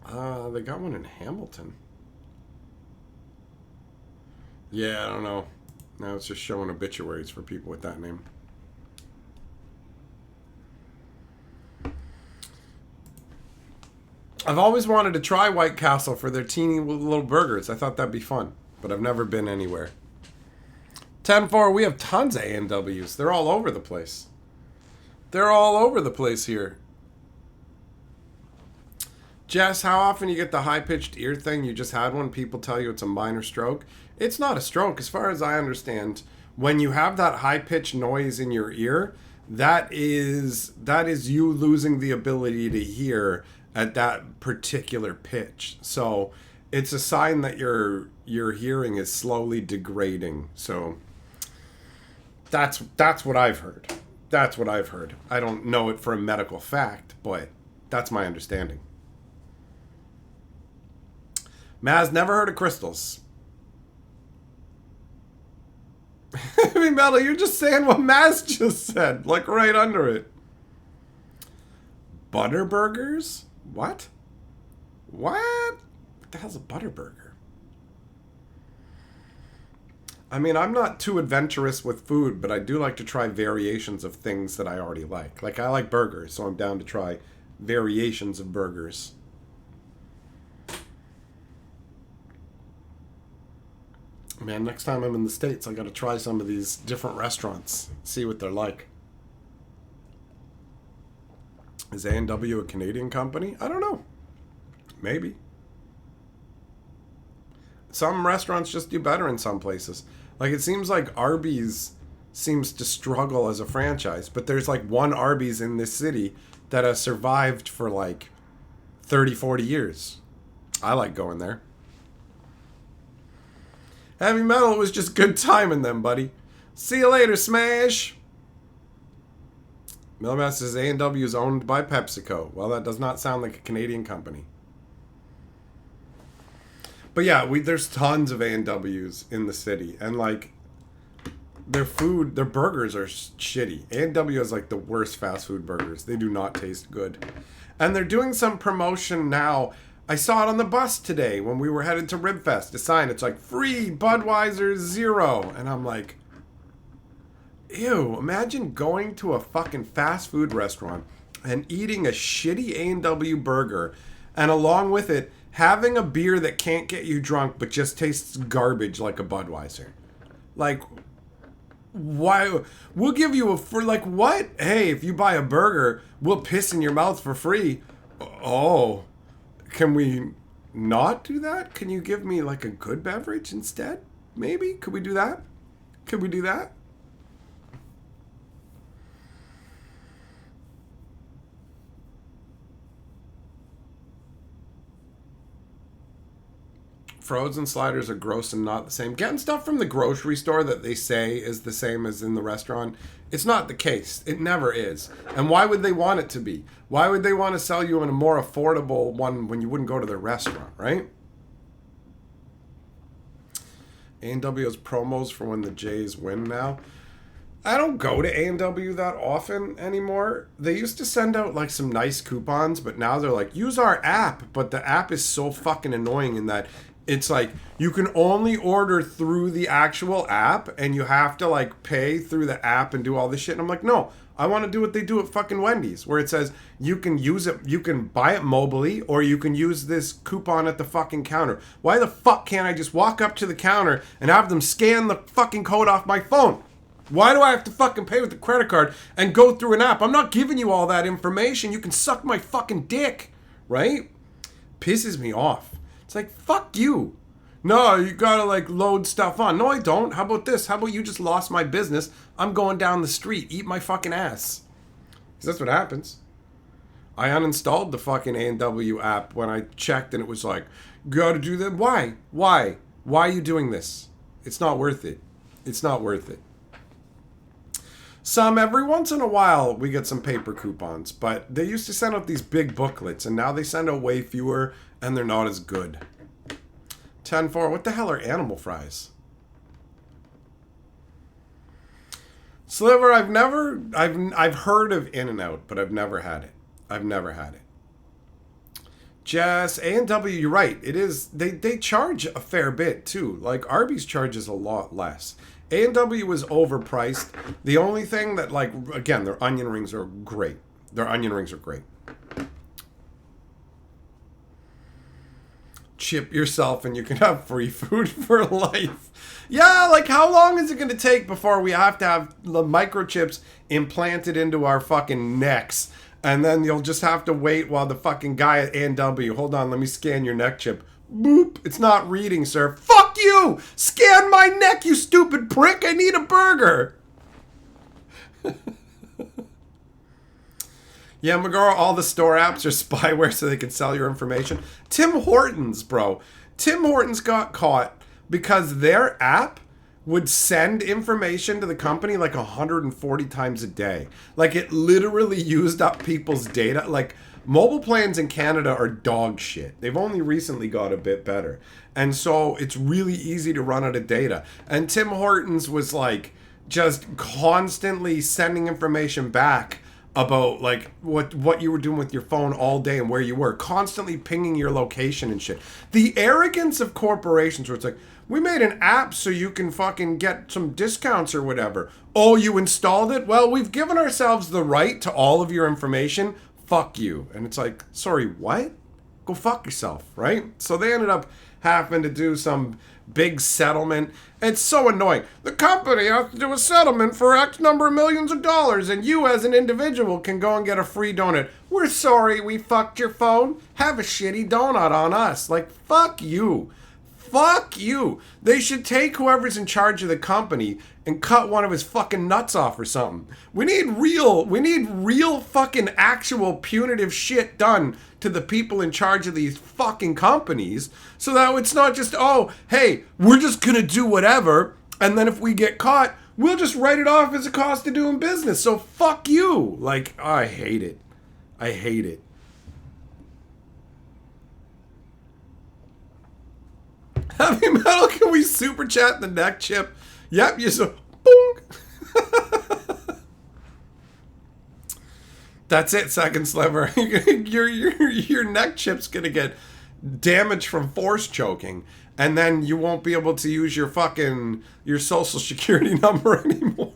They got one in Hamilton. Yeah, I don't know. Now it's just showing obituaries for people with that name. I've always wanted to try White Castle for their teeny little burgers. I thought that'd be fun, but I've never been anywhere. 10-4, we have tons of A&Ws. They're all over the place. They're all over the place here. Jess, how often you get the high-pitched ear thing? You just had one. People tell you it's a minor stroke. It's not a stroke. As far as I understand, when you have that high-pitched noise in your ear, that is you losing the ability to hear at that particular pitch. So it's a sign that your hearing is slowly degrading. So that's what I've heard. That's what I've heard. I don't know it for a medical fact, but that's my understanding. Maz, never heard of crystals. Heavy Metal, you're just saying what Maz just said, like right under it. Butterburgers? What? What the hell's a butterburger? I mean, I'm not too adventurous with food, but I do like to try variations of things that I already like. Like, I like burgers, so I'm down to try variations of burgers. Man, next time I'm in the States, I gotta try some of these different restaurants, see what they're like. Is A&W a Canadian company? I don't know. Maybe. Some restaurants just do better in some places. Like, it seems like Arby's seems to struggle as a franchise, but there's like one Arby's in this city that has survived for like 30, 40 years. I like going there. Heavy Metal, it was just good timing then, buddy. See you later, Smash! Millmaster says A&W is owned by PepsiCo. Well, that does not sound like a Canadian company. But yeah, there's tons of A&Ws in the city. And like, their food, their burgers are shitty. A&W is like the worst fast food burgers. They do not taste good. And they're doing some promotion now. I saw it on the bus today when we were headed to Ribfest. A sign, it's like, free Budweiser Zero. And I'm like, ew, imagine going to a fucking fast food restaurant and eating a shitty A&W burger, and along with it, having a beer that can't get you drunk but just tastes garbage like a Budweiser. Like, why? We'll give you a, for like, what? Hey, if you buy a burger, we'll piss in your mouth for free. Oh, can we not do that? Can you give me like a good beverage instead? Maybe? Could we do that? Could we do that? Frozen sliders are gross and not the same. Getting stuff from the grocery store that they say is the same as in the restaurant, it's not the case. It never is. And why would they want it to be? Why would they want to sell you in a more affordable one when you wouldn't go to their restaurant, right? A&W has promos for when the Jays win now. I don't go to A&W that often anymore. They used to send out like some nice coupons, but now they're like, use our app. But the app is so fucking annoying in that it's like you can only order through the actual app and you have to like pay through the app and do all this shit. And I'm like, no, I want to do what they do at fucking Wendy's, where it says you can use it, you can buy it mobily, or you can use this coupon at the fucking counter. Why the fuck can't I just walk up to the counter and have them scan the fucking code off my phone? Why do I have to fucking pay with the credit card and go through an app? I'm not giving you all that information. You can suck my fucking dick, right? Pisses me off. It's like, fuck you. No, you gotta like load stuff on. No, I don't. How about this? How about you just lost my business? I'm going down the street. Eat my fucking ass. Because that's what happens. I uninstalled the fucking A&W app when I checked and it was like, gotta do that. Why? Why are you doing this? It's not worth it. It's not worth it. Every once in a while, we get some paper coupons, but they used to send out these big booklets, and now they send out way fewer, and they're not as good. 10-4, what the hell are animal fries? Sliver, I've heard of In-N-Out, but I've never had it. I've never had it. Jess, A&W, you're right. It is, they charge a fair bit, too. Like, Arby's charges a lot less. A&W is overpriced. The only thing that, like, again, their onion rings are great. Their onion rings are great. Chip yourself and you can have free food for life. Yeah, like, how long is it going to take before we have to have the microchips implanted into our fucking necks? And then you'll just have to wait while the fucking guy at A&W, hold on, let me scan your neck chip. Boop, it's not reading, sir. Fuck you! Scan my neck, you stupid prick! I need a burger! Yeah, Magoro, all the store apps are spyware so they can sell your information. Tim Hortons, bro. Tim Hortons got caught because their app would send information to the company like 140 times a day. Like, it literally used up people's data. Like, mobile plans in Canada are dog shit. They've only recently got a bit better. And so it's really easy to run out of data. And Tim Hortons was like just constantly sending information back about like what you were doing with your phone all day and where you were, constantly pinging your location and shit. The arrogance of corporations where it's like, we made an app so you can fucking get some discounts or whatever. Oh, you installed it? Well, we've given ourselves the right to all of your information. Fuck you. And it's like, sorry, what? Go fuck yourself, right? So they ended up having to do some big settlement. It's so annoying. The company has to do a settlement for X number of millions of dollars, and you as an individual can go and get a free donut. We're sorry we fucked your phone. Have a shitty donut on us. Like, fuck you. Fuck you. They should take whoever's in charge of the company and cut one of his fucking nuts off or something. We need real fucking actual punitive shit done to the people in charge of these fucking companies so that it's not just, oh, hey, we're just gonna do whatever, and then if we get caught, we'll just write it off as a cost of doing business. So fuck you. Like, I hate it. I hate it. Heavy Metal, can we super chat the neck chip? Yep, you so boom. That's it, Second Sliver. your neck chip's gonna get damaged from force choking, and then you won't be able to use your social security number anymore.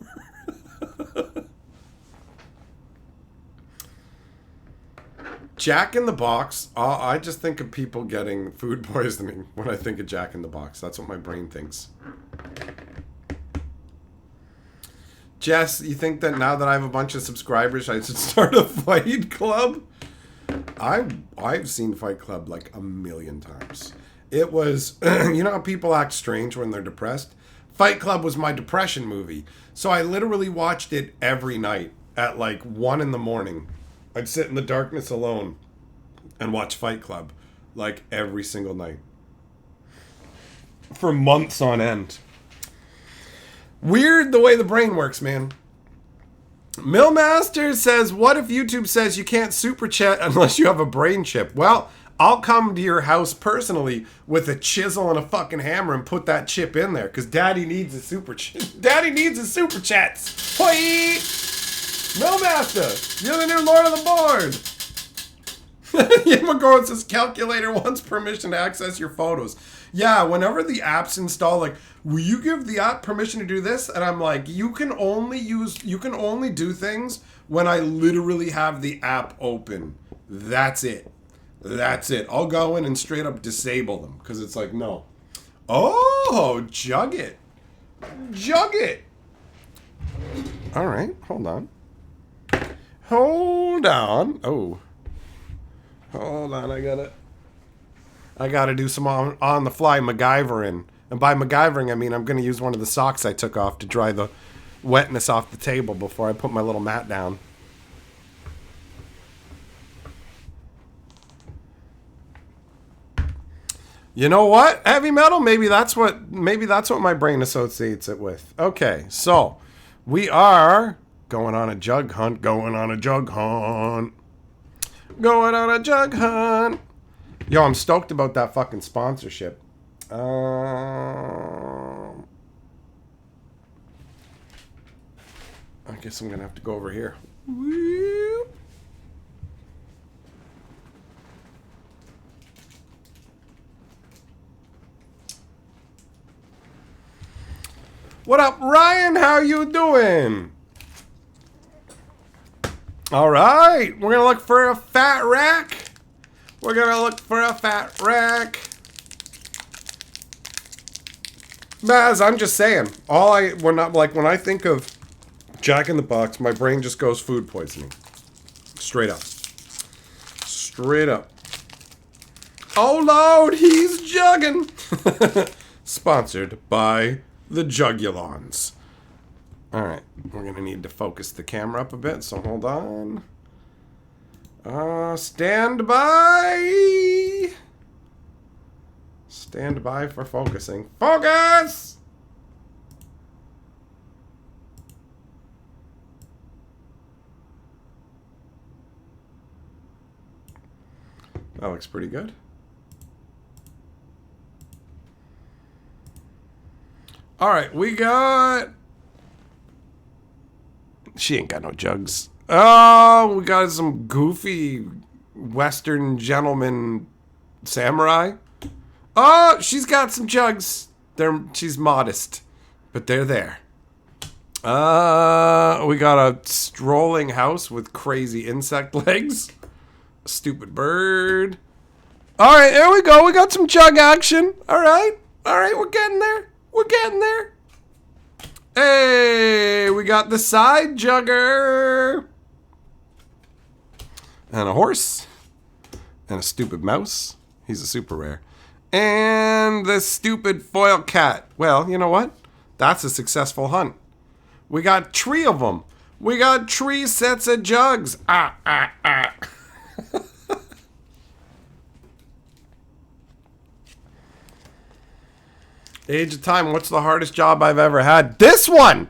Jack in the Box. I just think of people getting food poisoning when I think of Jack in the Box. That's what my brain thinks. Jess, you think that now that I have a bunch of subscribers, I should start a Fight Club? I've seen Fight Club like a million times. It was, you know how people act strange when they're depressed? Fight Club was my depression movie. So I literally watched it every night at like 1 in the morning. I'd sit in the darkness alone and watch Fight Club like every single night for months on end. Weird the way the brain works, man. Millmaster says, what if YouTube says you can't super chat unless you have a brain chip? Well, I'll come to your house personally with a chisel and a fucking hammer and put that chip in there because Daddy needs a super Daddy needs a super chats. Hoi! Millmaster, you're the new Lord of the Board. Yamagoro says calculator wants permission to access your photos. Yeah, whenever the app's installed, like, will you give the app permission to do this? And I'm like, you can only do things when I literally have the app open. That's it. I'll go in and straight up disable them because it's like, no. Oh, jug it. All right, hold on. Oh, hold on. I gotta do some on the fly MacGyvering. And by MacGyvering, I mean I'm gonna use one of the socks I took off to dry the wetness off the table before I put my little mat down. You know what? Heavy Metal? Maybe that's what my brain associates it with. Okay, so we are going on a jug hunt. Yo, I'm stoked about that fucking sponsorship. I guess I'm gonna have to go over here. Woo. What up, Ryan? How you doing? All right, we're gonna look for a fat rack. Baz, I'm just saying. When I think of Jack in the Box, my brain just goes food poisoning. Straight up. Oh Lord, he's jugging. Sponsored by the Jugulons. All right, we're gonna need to focus the camera up a bit, so hold on. Stand by. Stand by for focusing. Focus! That looks pretty good. All right, we got... She ain't got no jugs. Oh, we got some goofy Western gentleman samurai. Oh, she's got some jugs. She's modest, but they're there. We got a strolling house with crazy insect legs. A stupid bird. All right, there we go. We got some jug action. All right, we're getting there. We're getting there. Hey, we got the side jugger. And a horse. And a stupid mouse. He's a super rare. And the stupid foil cat. Well, you know what? That's a successful hunt. We got 3 of them. We got 3 sets of jugs. Age of Time, what's the hardest job I've ever had? This one!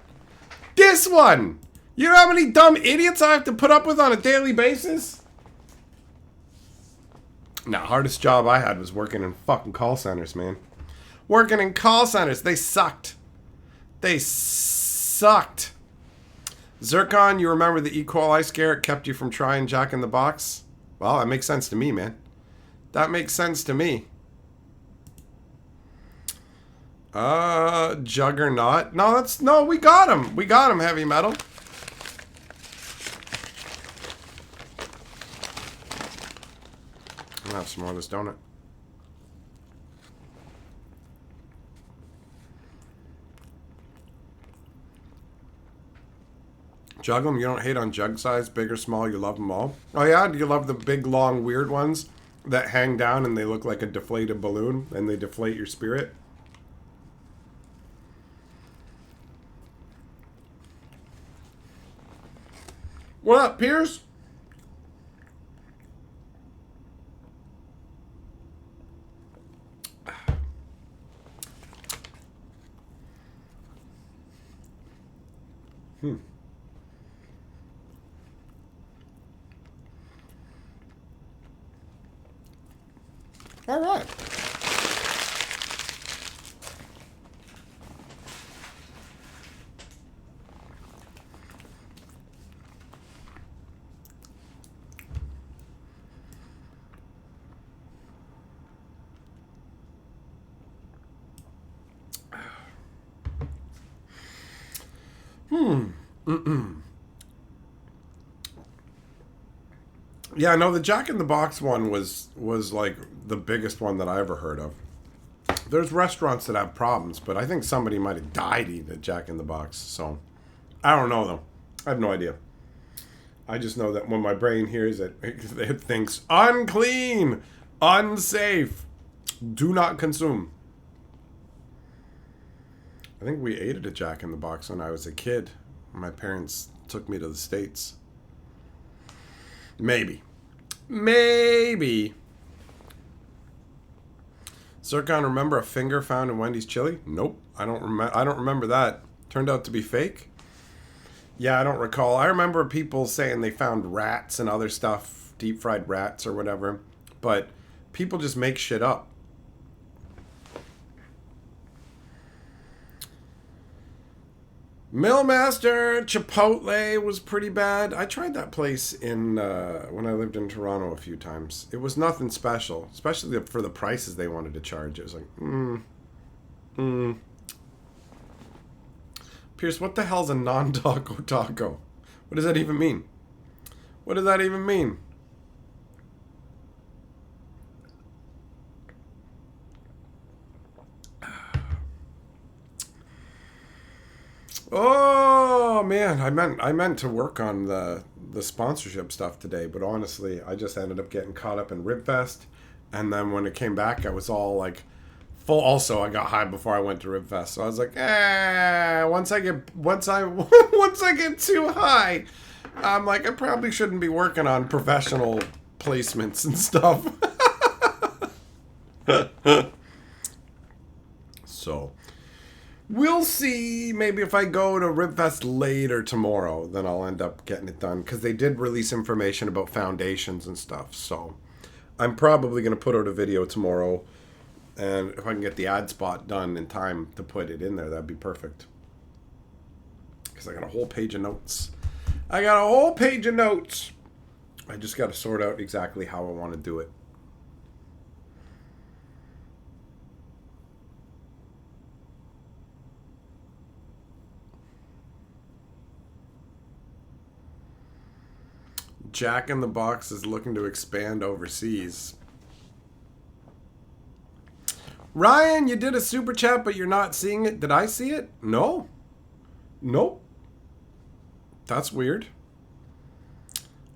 This one! You know how many dumb idiots I have to put up with on a daily basis? No, hardest job I had was working in fucking call centers, man. Working in call centers. They sucked. They sucked. Zircon, you remember the E. coli scare? It kept you from trying Jack in the Box? Well, that makes sense to me, man. That makes sense to me. Juggernaut. No, we got him. We got him, Heavy Metal. I'll have some more of this donut. Jug them. You don't hate on jug size, big or small. You love them all. Oh yeah, do you love the big, long, weird ones that hang down and they look like a deflated balloon and they deflate your spirit? What up, Piers? All right. Yeah, no, the Jack in the Box one was like the biggest one that I ever heard of. There's restaurants that have problems, but I think somebody might have died eating at Jack in the Box. So, I don't know though. I have no idea. I just know that when my brain hears it, it thinks unclean, unsafe, do not consume. I think we ate it at Jack in the Box when I was a kid. My parents took me to the States. Maybe. Zircon, remember a finger found in Wendy's chili? Nope. I don't remember that. Turned out to be fake. Yeah, I don't recall. I remember people saying they found rats and other stuff, deep fried rats or whatever, but people just make shit up. Millmaster Chipotle was pretty bad. I tried that place in when I lived in Toronto a few times. It was nothing special, especially for the prices they wanted to charge. It was like, Pierce, what the hell's a non-taco taco? What does that even mean? What does that even mean? Oh man, I meant to work on the sponsorship stuff today, but honestly, I just ended up getting caught up in Ribfest, and then when it came back, I was all like full. Also, I got high before I went to Ribfest, so I was like, once I get once I get too high, I'm like, I probably shouldn't be working on professional placements and stuff. So, we'll see. Maybe if I go to Ribfest later tomorrow, then I'll end up getting it done. Because they did release information about foundations and stuff. So, I'm probably going to put out a video tomorrow. And if I can get the ad spot done in time to put it in there, that'd be perfect. Because I got a whole page of notes. I just got to sort out exactly how I want to do it. Jack in the Box is looking to expand overseas. Ryan, you did a super chat, but you're not seeing it. Did I see it? No. Nope. That's weird.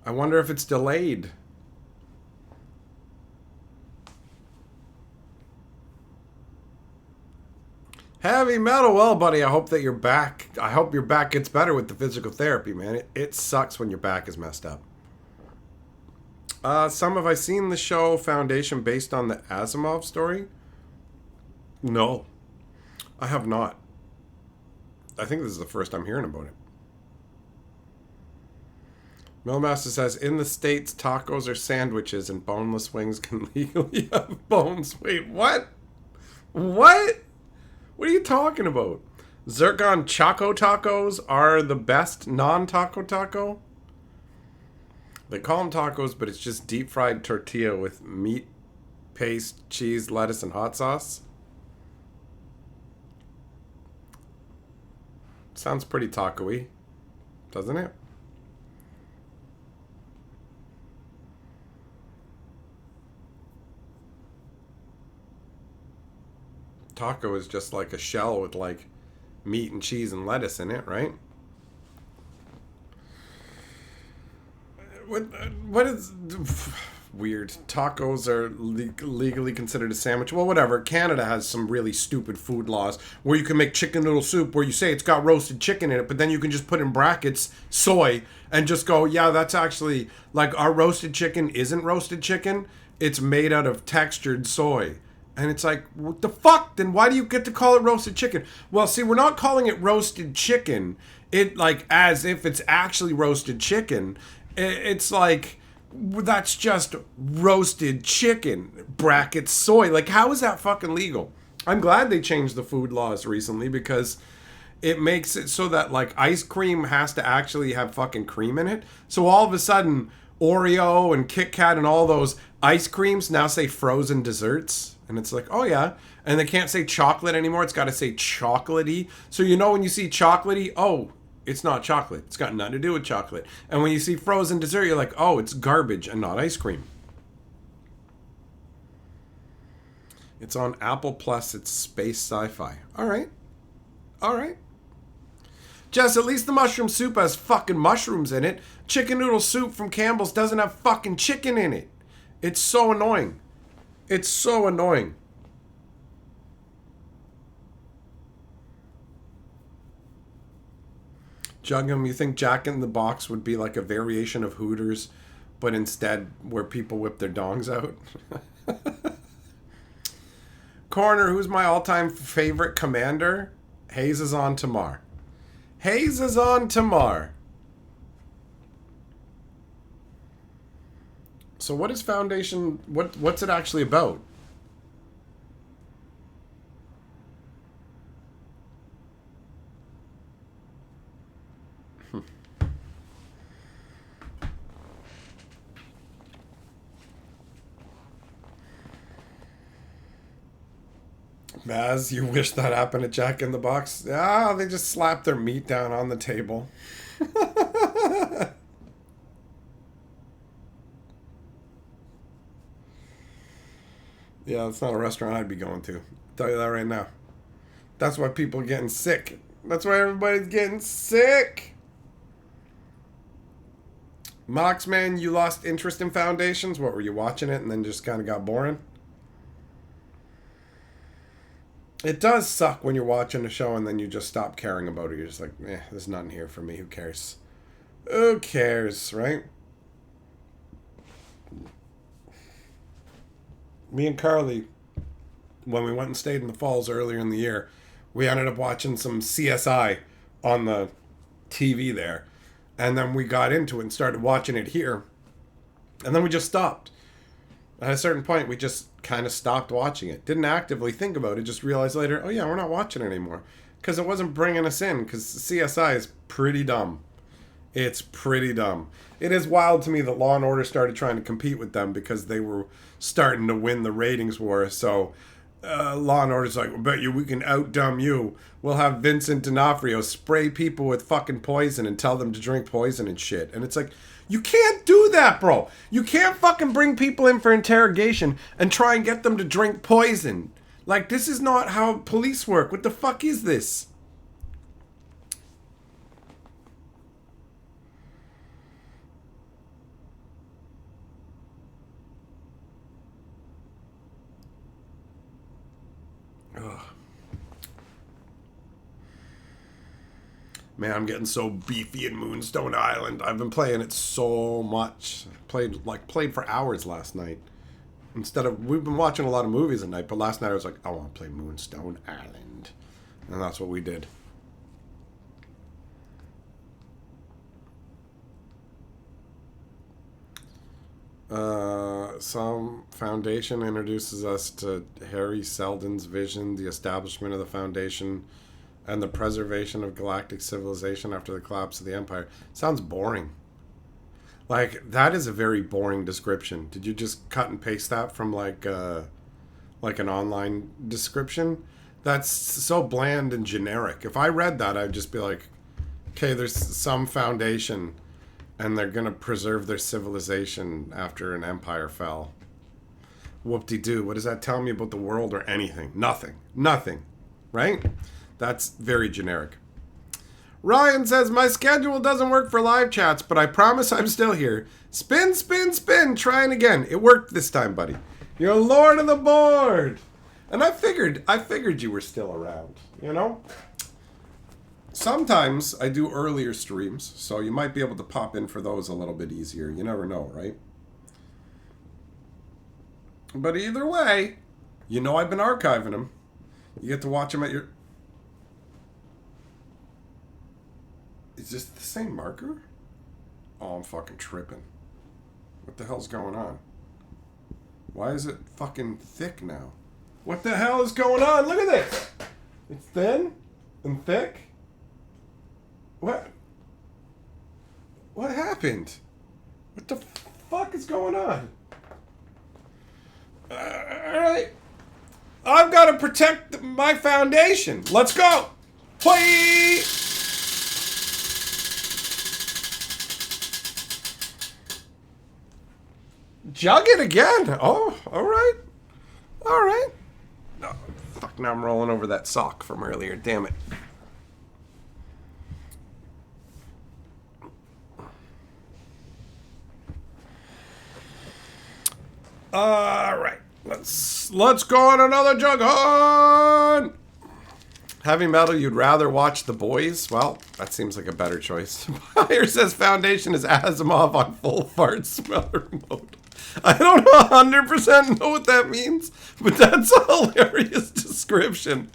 I wonder if it's delayed. Heavy metal. Well, buddy, I hope that you're back. I hope your back gets better with the physical therapy, man. It sucks when your back is messed up. Have I seen the show Foundation based on the Asimov story? No, I have not. I think this is the first I'm hearing about it. Millmaster says, in the States, tacos are sandwiches and boneless wings can legally have bones. Wait, what? What? What are you talking about? Zircon Choco Tacos are the best non-taco taco? They call them tacos, but it's just deep fried tortilla with meat, paste, cheese, lettuce, and hot sauce. Sounds pretty taco-y, doesn't it? Taco is just like a shell with like meat and cheese and lettuce in it, right? What is weird? Tacos are legally considered a sandwich. Well, whatever. Canada has some really stupid food laws where you can make chicken noodle soup where you say it's got roasted chicken in it, but then you can just put in brackets soy and just go, yeah, that's actually like our roasted chicken isn't roasted chicken. It's made out of textured soy. And it's like, what the fuck? Then why do you get to call it roasted chicken? Well, see, we're not calling it roasted chicken. It like as if it's actually roasted chicken. It's like, that's just roasted chicken, brackets soy. Like, how is that fucking legal? I'm glad they changed the food laws recently because it makes it so that, like, ice cream has to actually have fucking cream in it. So all of a sudden, Oreo and Kit Kat and all those ice creams now say frozen desserts. And it's like, oh yeah. And they can't say chocolate anymore. It's got to say chocolatey. So you know when you see chocolatey, oh, it's not chocolate. It's got nothing to do with chocolate. And when you see frozen dessert, you're like, oh, it's garbage and not ice cream. It's on Apple Plus. It's space sci-fi. All right. All right. Jess, at least the mushroom soup has fucking mushrooms in it. Chicken noodle soup from Campbell's doesn't have fucking chicken in it. It's so annoying. It's so annoying. Juggum, you think Jack in the Box would be like a variation of Hooters, but instead where people whip their dongs out? Corner, who's my all-time favorite commander? Hayes is on Tamar. Hayes is on Tamar. So what is Foundation, what's it actually about? Maz, you wish that happened at Jack in the Box? Ah, they just slap their meat down on the table. Yeah, it's not a restaurant I'd be going to. I'll tell you that right now. That's why people are getting sick. That's why everybody's getting sick. Moxman, you lost interest in Foundations? What, were you watching it and then just kind of got boring? It does suck when you're watching a show and then you just stop caring about it. You're just like, there's nothing here for me. Who cares? Who cares, right? Me and Carly, when we went and stayed in the falls earlier in the year, we ended up watching some CSI on the TV there. And then we got into it and started watching it here. And then we just stopped. At a certain point, we just kind of stopped watching it. Didn't actively think about it. Just realized later, oh yeah, we're not watching it anymore. Because it wasn't bringing us in. Because CSI is pretty dumb. It's pretty dumb. It is wild to me that Law and Order started trying to compete with them because they were starting to win the ratings war. So Law and Order's like, I bet you we can outdumb you. We'll have Vincent D'Onofrio spray people with fucking poison and tell them to drink poison and shit. And it's like, you can't do that, bro. You can't fucking bring people in for interrogation and try and get them to drink poison. Like, this is not how police work. What the fuck is this? Ugh. Man, I'm getting so beefy in Moonstone Island. I've been playing it so much. Played for hours last night. We've been watching a lot of movies at night, but last night I was like, I want to play Moonstone Island. And that's what we did. Some Foundation introduces us to Harry Seldon's vision, the establishment of the Foundation, and the preservation of galactic civilization after the collapse of the Empire. Sounds boring. Like, that is a very boring description. Did you just cut and paste that from like an online description? That's so bland and generic. If I read that, I'd just be like, okay, there's some foundation and they're going to preserve their civilization after an empire fell. Whoop-de-doo. What does that tell me about the world or anything? Nothing. Nothing. Right? That's very generic. Ryan says, my schedule doesn't work for live chats, but I promise I'm still here. Spin, spin, spin. Trying again. It worked this time, buddy. You're Lord of the Board. And I figured you were still around, you know? Sometimes I do earlier streams, so you might be able to pop in for those a little bit easier. You never know, right? But either way, you know I've been archiving them. You get to watch them at your... Is this the same marker? Oh, I'm fucking tripping. What the hell's going on? Why is it fucking thick now? What the hell is going on? Look at this! It's thin and thick. What? What happened? What the fuck is going on? Alright. I've got to protect my foundation. Let's go! Play! Jug it again. Oh, alright. Alright. Oh, fuck, now I'm rolling over that sock from earlier. Damn it. All right, let's go on another jug on. Heavy metal, you'd rather watch The Boys? Well, that seems like a better choice. Fire says Foundation is Asimov on full fart smeller mode. I don't 100% know what that means, but that's a hilarious description.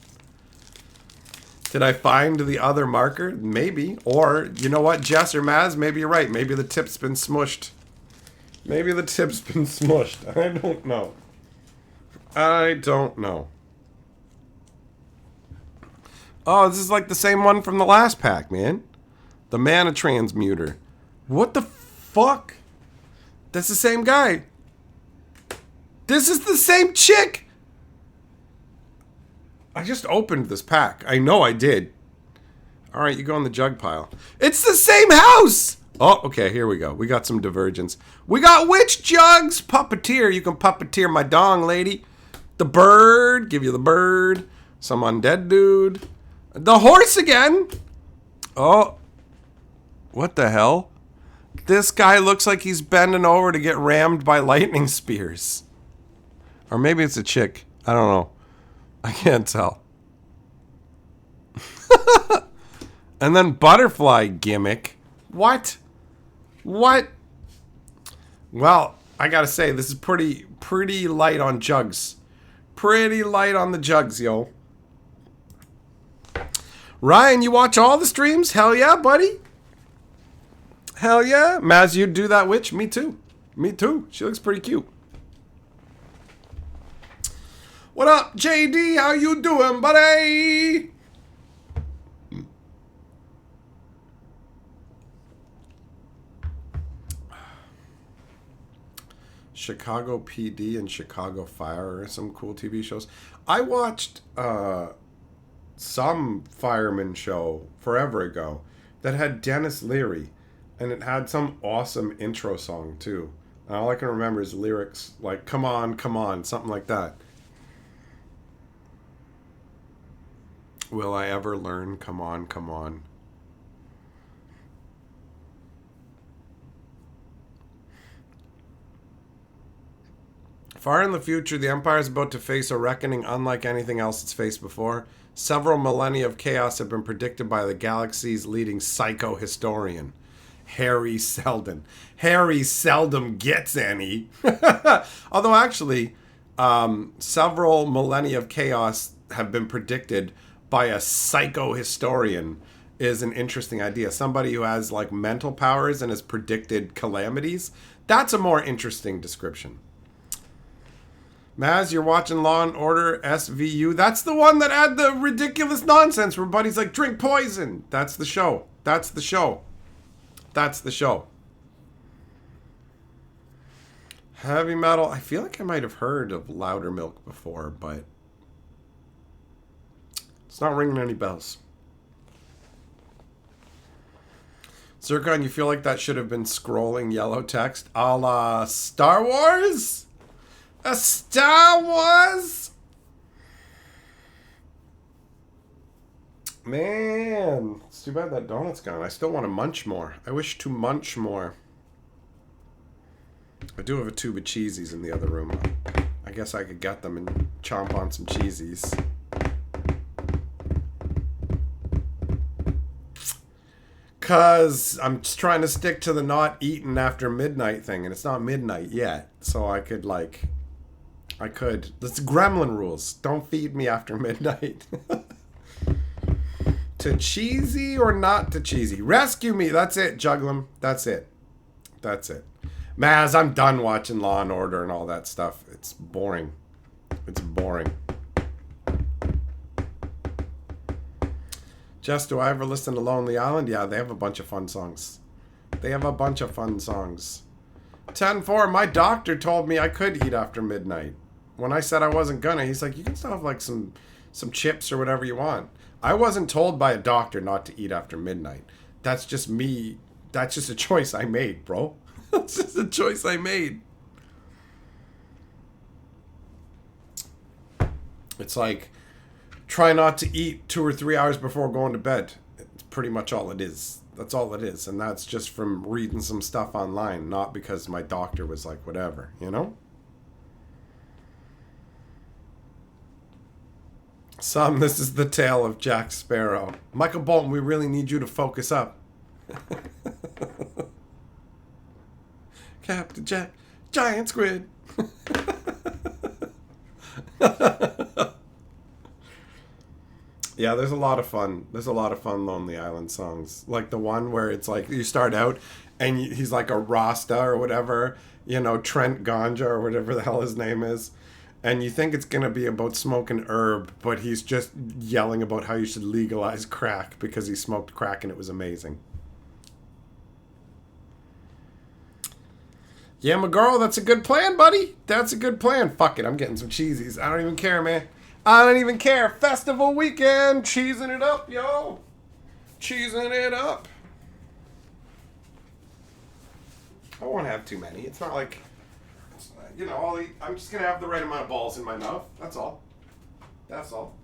Did I find the other marker? Maybe. Or, you know what, Jess or Maz, maybe you're right. Maybe the tip's been smushed. Maybe the tip's been smushed. I don't know. I don't know. Oh, this is like the same one from the last pack, man. The mana transmuter. What the fuck? That's the same guy. This is the same chick. I just opened this pack. I know I did. All right, you go in the jug pile. It's the same house. Oh, okay, here we go. We got some divergence. We got witch jugs. Puppeteer. You can puppeteer my dong, lady. The bird. Give you the bird. Some undead dude. The horse again. Oh. What the hell? This guy looks like he's bending over to get rammed by lightning spears. Or maybe it's a chick. I don't know. I can't tell. And then butterfly gimmick. What? What? Well, I gotta say, this is pretty light on jugs. Pretty light on the jugs, yo. Ryan, you watch all the streams? Hell yeah, buddy. Hell yeah. Maz, you do that witch? Me too. Me too. She looks pretty cute. What up, JD? How you doing, buddy? Chicago PD and Chicago Fire are some cool TV shows. I watched some fireman show forever ago that had Dennis Leary, and it had some awesome intro song too. And all I can remember is lyrics like "Come on," something like that. Will I ever learn? Come on, come on. Far in the future, the Empire is about to face a reckoning unlike anything else it's faced before. Several millennia of chaos have been predicted by the galaxy's leading psycho-historian, Harry Seldon. Harry seldom gets any. Although, actually, several millennia of chaos have been predicted by a psycho-historian is an interesting idea. Somebody who has, like, mental powers and has predicted calamities. That's a more interesting description. Maz, you're watching Law and Order SVU. That's the one that had the ridiculous nonsense where buddies like drink poison. That's the show. That's the show. That's the show. Heavy metal. I feel like I might have heard of Louder Milk before, but it's not ringing any bells. Zircon, you feel like that should have been scrolling yellow text a la Star Wars? A Star Wars? Man, it's too bad that donut's gone. I still want to munch more. I wish to munch more. I do have a tube of cheesies in the other room. I guess I could get them and chomp on some cheesies. Because I'm just trying to stick to the not eating after midnight thing, and it's not midnight yet. So I could, like... It's gremlin rules. Don't feed me after midnight. To cheesy or not to cheesy? Rescue me. That's it, Juglum. That's it. That's it. Maz, I'm done watching Law and Order and all that stuff. It's boring. It's boring. Jess, do I ever listen to Lonely Island? Yeah, they have a bunch of fun songs. They have a bunch of fun songs. 10-4, my doctor told me I could eat after midnight. When I said I wasn't gonna, he's like, you can still have like some chips or whatever you want. I wasn't told by a doctor not to eat after midnight. That's just me. That's just a choice I made, bro. That's just a choice I made. It's like, try not to eat 2 or 3 hours before going to bed. It's pretty much all it is. That's all it is. And that's just from reading some stuff online, not because my doctor was like, whatever, you know? This is the tale of Jack Sparrow. Michael Bolton, we really need you to focus up. Captain Jack, giant squid. Yeah, there's a lot of fun. There's a lot of fun Lonely Island songs. Like the one where it's like you start out and he's like a Rasta or whatever, you know, Trent Ganja or whatever the hell his name is. And you think it's going to be about smoking herb, but he's just yelling about how you should legalize crack because he smoked crack and it was amazing. Yeah, McGarl, that's a good plan, buddy. That's a good plan. Fuck it, I'm getting some cheesies. I don't even care, man. I don't even care. Festival weekend. Cheesing it up, yo. Cheesing it up. I won't have too many. It's not like... You know, I'm just going to have the right amount of balls in my mouth. That's all. That's all.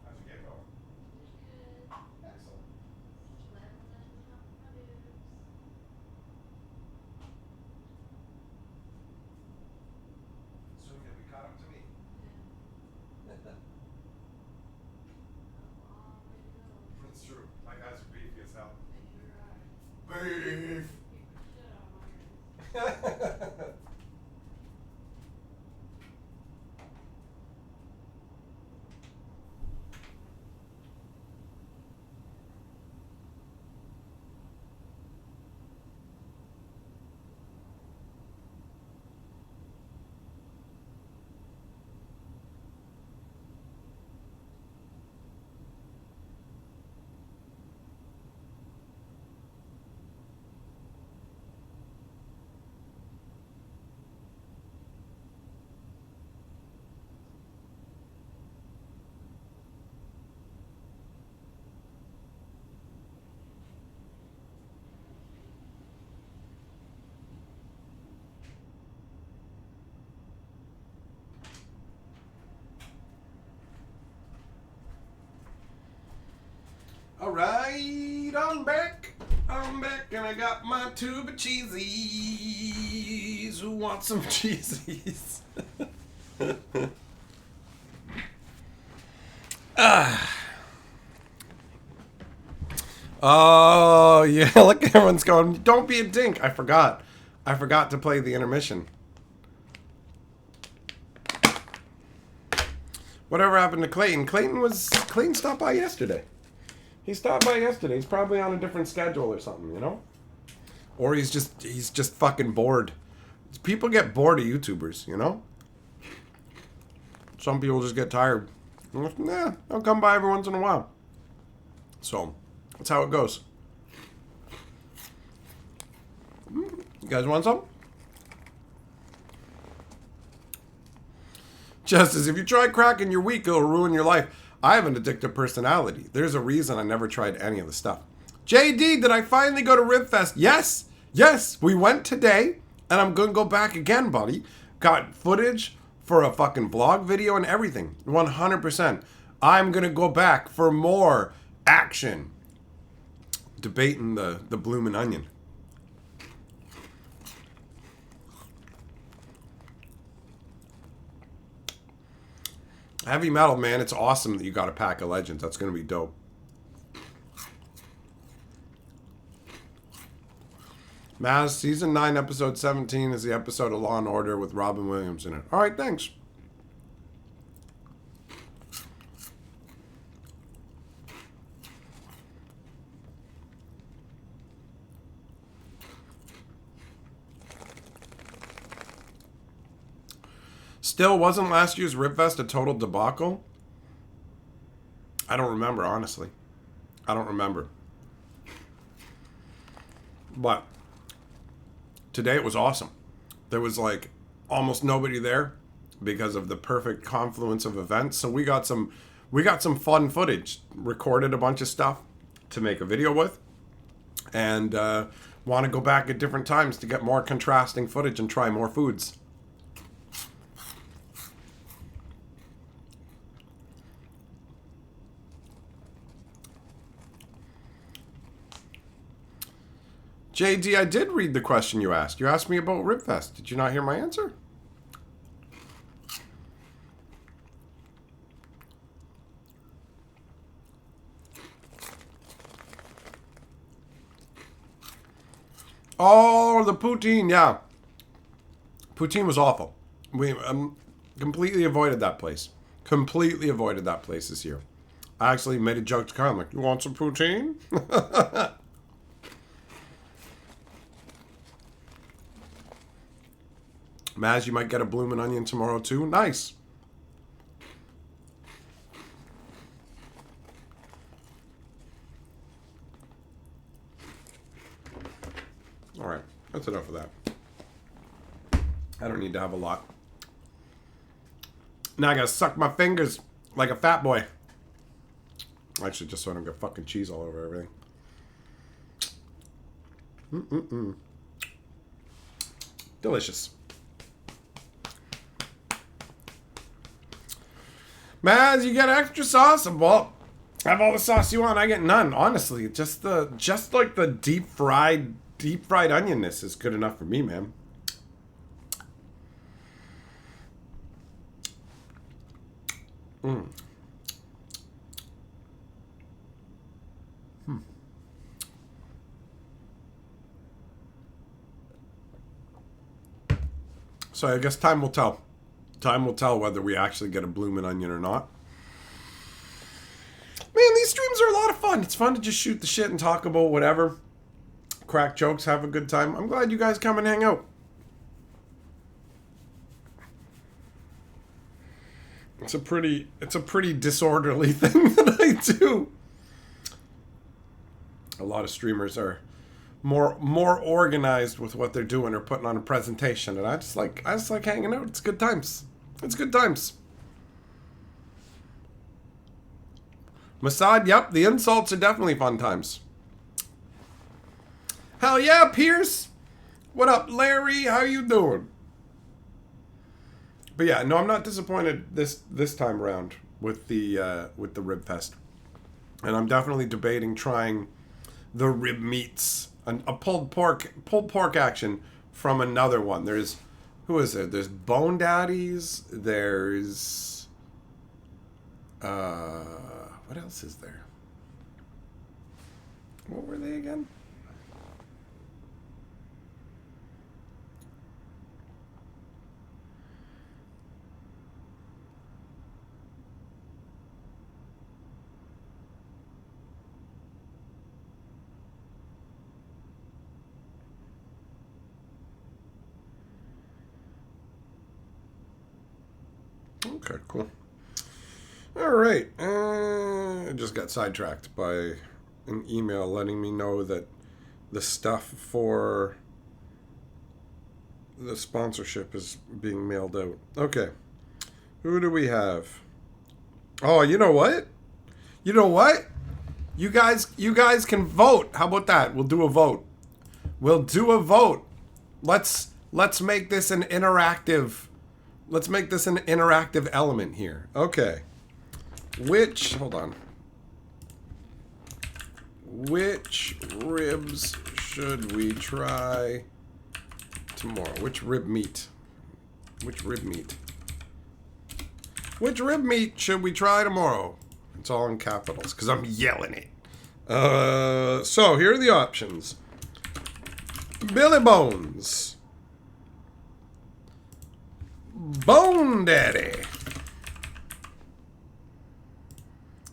How'd you get going? Excellent. So can we caught up to me? beef. Alright, I'm back. I'm back and I got my tube of cheesies. Who wants some cheesies? Oh, yeah, look, everyone's going, don't be a dink. I forgot to play the intermission. Whatever happened to Clayton? Clayton stopped by yesterday. He stopped by yesterday. He's probably on a different schedule or something, you know? Or he's just fucking bored. People get bored of YouTubers, you know? Some people just get tired. Nah, I'll come by every once in a while. So, that's how it goes. You guys want some? Justice, if you try crack in your week, it'll ruin your life. I have an addictive personality. There's a reason I never tried any of the stuff. JD, did I finally go to Ribfest? Yes. Yes, we went today, and I'm going to go back again, buddy. Got footage for a fucking vlog video and everything. 100%. I'm going to go back for more action. Debating the bloomin' onion. Heavy metal, man. It's awesome that you got a pack of legends. That's going to be dope. Maz, season 9, episode 17 is the episode of Law and Order with Robin Williams in it. All right, thanks. Still, wasn't last year's Ribfest a total debacle? I don't remember, honestly. I don't remember. But today it was awesome. There was like almost nobody there because of the perfect confluence of events. So we got some fun footage. Recorded a bunch of stuff to make a video with. And want to go back at different times to get more contrasting footage and try more foods. JD, I did read the question you asked. You asked me about Ribfest. Did you not hear my answer? Oh, the poutine, yeah. Poutine was awful. We completely avoided that place. Completely avoided that place this year. I actually made a joke to Kyle. I'm like, you want some poutine? Maz, you might get a bloomin' onion tomorrow too. Nice. All right, that's enough of that. I don't need to have a lot. Now I gotta suck my fingers like a fat boy. Actually, just so I don't get fucking cheese all over everything. Delicious. Maz, you get extra sauce? Well, have all the sauce you want. I get none. Honestly, just like the deep fried onionness is good enough for me, man. So I guess time will tell. Time will tell whether we actually get a bloomin' onion or not. Man, these streams are a lot of fun. It's fun to just shoot the shit and talk about whatever. Crack jokes, have a good time. I'm glad you guys come and hang out. It's a pretty disorderly thing that I do. A lot of streamers are more organized with what they're doing or putting on a presentation, and I just like hanging out. It's good times. It's good times. Masad, yep, the insults are definitely fun times. Hell yeah, Pierce. What up, Larry? How you doing? But yeah, no, I'm not disappointed this time around with the Ribfest, and I'm definitely debating trying the rib meats, a pulled pork action from another one. There's, who is there? There's Bone Daddies. There's what else is there? What were they again? Okay, cool. All right. I just got sidetracked by an email letting me know that the stuff for the sponsorship is being mailed out. Okay. Who do we have? Oh, you know what? You know what? You guys can vote. How about that? We'll do a vote. We'll do a vote. Let's make this an interactive. Let's make this an interactive element here. Okay. Hold on. Which ribs should we try tomorrow? Which rib meat? Which rib meat? Which rib meat should we try tomorrow? It's all in capitals because I'm yelling it. So here are the options. Billy Bones. Bone Daddy.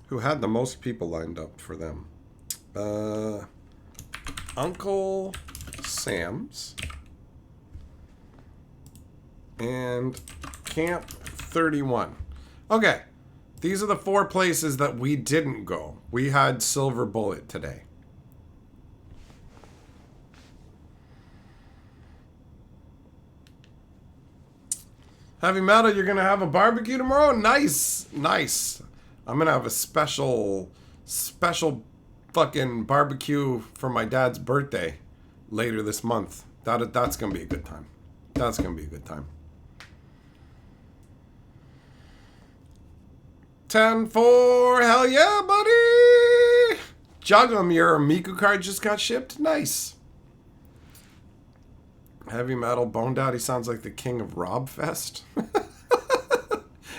Who had the most people lined up for them? Uncle Sam's. And Camp 31. Okay. These are the 4 places that we didn't go. We had Silver Bullet today. Heavy Metal, you're going to have a barbecue tomorrow? Nice. Nice. I'm going to have a special fucking barbecue for my dad's birthday later this month. That's going to be a good time. That's going to be a good time. 10-4, hell yeah, buddy! Jug'em, your Miku card just got shipped. Nice. Heavy Metal, Bone Daddy sounds like the king of Ribfest.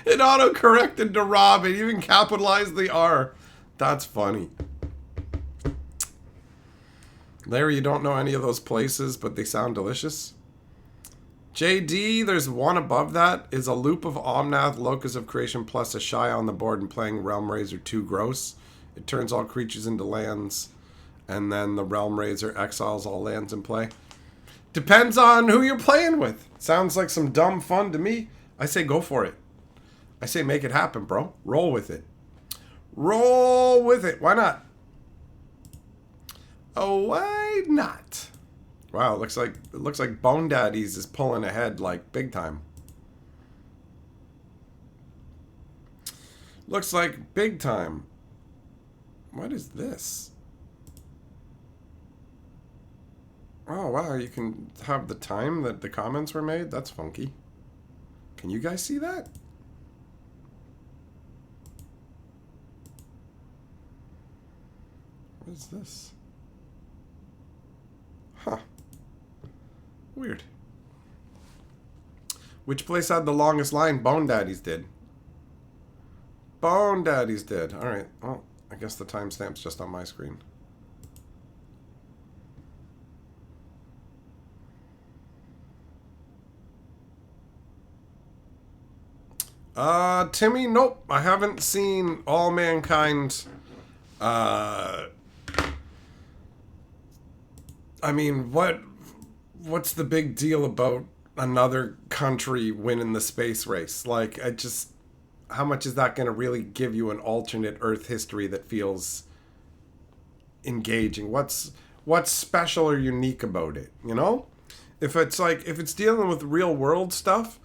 It auto-corrected to Rob. It even capitalized the R. That's funny. Larry, you don't know any of those places, but they sound delicious. JD, there's one above that. Is a loop of Omnath, Locus of Creation, plus a Shy on the board and playing Realm Razor too gross? It turns all creatures into lands, and then the Realm Razor exiles all lands in play. Depends on who you're playing with. Sounds like some dumb fun to me. I say go for it. I say make it happen, bro. Roll with it. Roll with it. Why not? Oh, why not? Wow, it looks like Bone Daddies is pulling ahead like big time. Looks like big time. What is this? Oh, wow, you can have the time that the comments were made? That's funky. Can you guys see that? What is this? Huh. Weird. Which place had the longest line? Bone Daddies did. Bone Daddies did. Alright, well, I guess the timestamp's just on my screen. Timmy, nope. I haven't seen All Mankind. Uh, I mean, what's the big deal about another country winning the space race? Like, how much is that going to really give you an alternate Earth history that feels engaging? What's special or unique about it? You know, if it's dealing with real world stuff,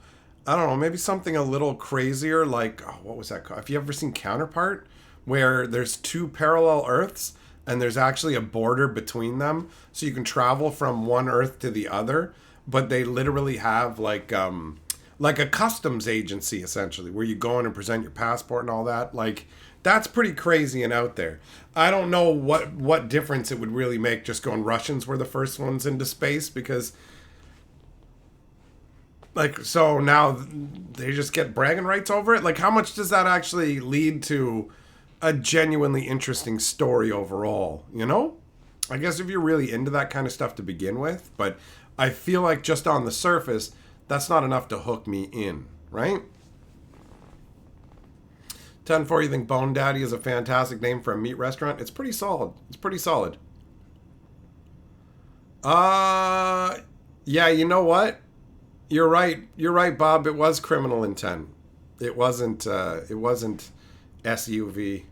I don't know, maybe something a little crazier. Like, oh, what was that called? Have you ever seen Counterpart, where there's two parallel Earths and there's actually a border between them, so you can travel from one Earth to the other, but they literally have like a customs agency essentially, where you go in and present your passport and all that. Like, that's pretty crazy and out there. I don't know what difference it would really make just going Russians were the first ones into space, because like, so now they just get bragging rights over it. Like, how much does that actually lead to a genuinely interesting story overall, you know? I guess if you're really into that kind of stuff to begin with, but I feel like just on the surface, that's not enough to hook me in, right? 10-4, you think Bone Daddy is a fantastic name for a meat restaurant? It's pretty solid. It's pretty solid. Yeah, you know what? You're right. You're right, Bob. It was criminal intent. It wasn't SUV.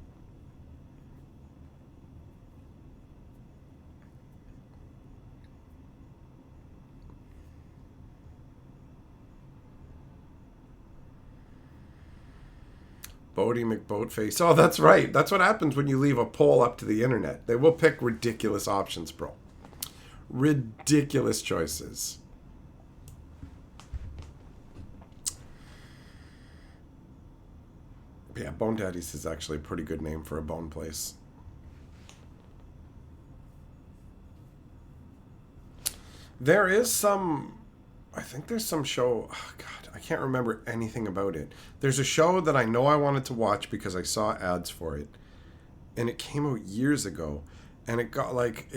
Bodie McBoatface. Oh, that's right. That's what happens when you leave a poll up to the internet. They will pick ridiculous options, bro. Ridiculous choices. Yeah, Bone Daddy's is actually a pretty good name for a bone place. There is some... I think there's some show... Oh, God, I can't remember anything about it. There's a show that I know I wanted to watch because I saw ads for it. And it came out years ago. And it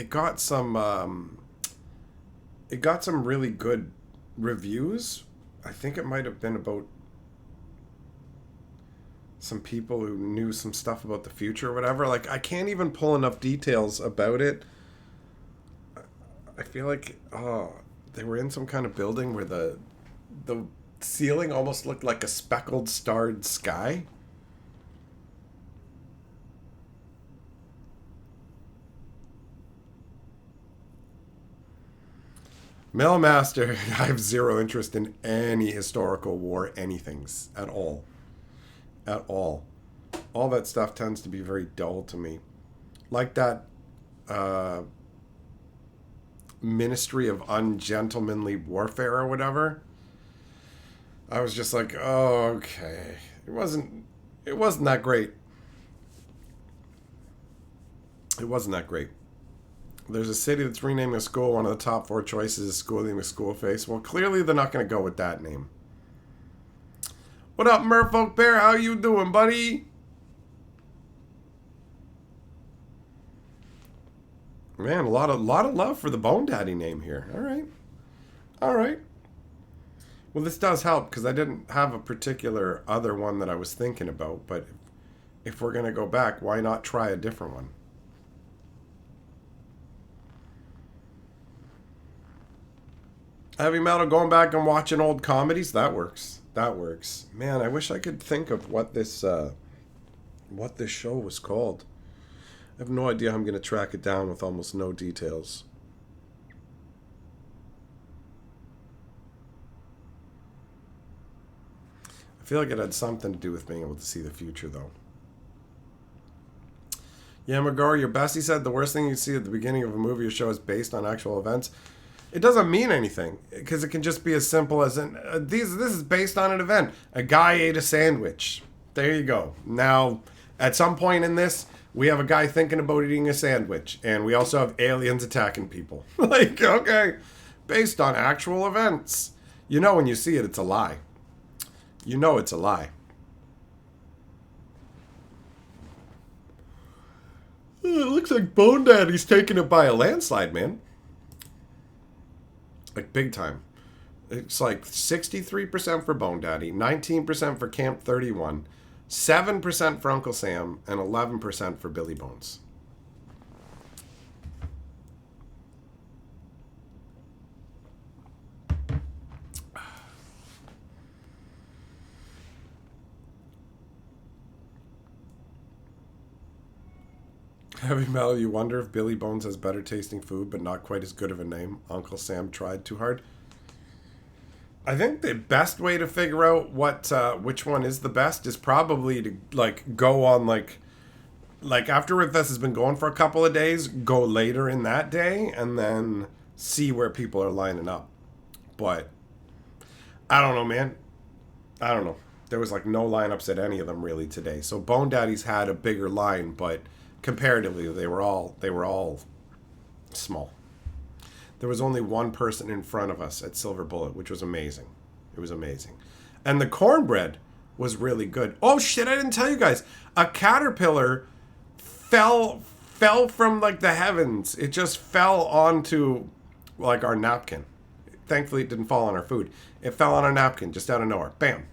got some really good reviews. I think it might have been about some people who knew some stuff about the future or whatever. Like, I can't even pull enough details about it. I feel like, they were in some kind of building where the ceiling almost looked like a speckled starred sky. Mailmaster, I have zero interest in any historical war anythings at all. At all. All that stuff tends to be very dull to me. Like that Ministry of Ungentlemanly Warfare or whatever. I was just like, oh, okay. It wasn't that great. It wasn't that great. There's a city that's renaming a school. One of the top 4 choices is school naming a school face. Well, clearly they're not going to go with that name. What up, Merfolk Bear? How you doing, buddy? Man, a lot of love for the Bone Daddy name here. All right. Well, this does help because I didn't have a particular other one that I was thinking about. But if we're gonna go back, why not try a different one? Heavy metal, going back and watching old comedies. That works. Man, I wish I could think of what this show was called. I have no idea how I'm going to track it down with almost no details. I feel like it had something to do with being able to see the future, though. Yeah, McGar, your bestie said the worst thing you see at the beginning of a movie or show is based on actual events. It doesn't mean anything, because it can just be as simple as, this is based on an event. A guy ate a sandwich. There you go. Now, at some point in this, we have a guy thinking about eating a sandwich, and we also have aliens attacking people. Like, okay, based on actual events. You know when you see it, it's a lie. You know it's a lie. It looks like Bone Daddy's taking it by a landslide, man. Like, big time. It's like 63% for Bone Daddy, 19% for Camp 31, 7% for Uncle Sam, and 11% for Billy Bones. Heavy Metal, you wonder if Billy Bones has better tasting food but not quite as good of a name. Uncle Sam tried too hard. I think the best way to figure out which one is the best is probably to like go on like after Ribfest has been going for a couple of days, go later in that day and then see where people are lining up. But I don't know, man. I don't know. There was like no lineups at any of them really today. So Bone Daddy's had a bigger line, but comparatively they were all small. There was only one person in front of us at Silver Bullet, which was amazing. It was amazing. And the cornbread was really good. Oh shit, I didn't tell you guys. A caterpillar fell from like the heavens. It just fell onto like our napkin. Thankfully it didn't fall on our food. It fell on our napkin just out of nowhere. Bam.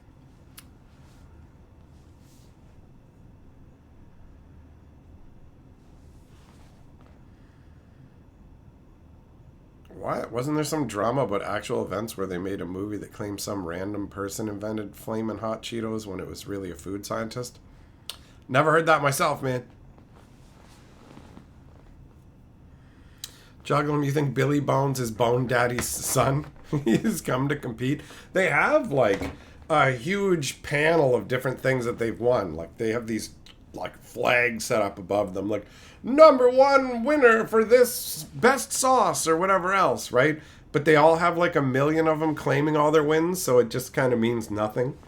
What? Wasn't there some drama about actual events where they made a movie that claimed some random person invented flamin' hot Cheetos when it was really a food scientist? Never heard that myself, man. Juggling, you think Billy Bones is Bone Daddy's son? He's come to compete. They have like a huge panel of different things that they've won. Like they have these like flags set up above them, like #1 winner for this best sauce or whatever else, right? But they all have like a million of them claiming all their wins, so it just kind of means nothing.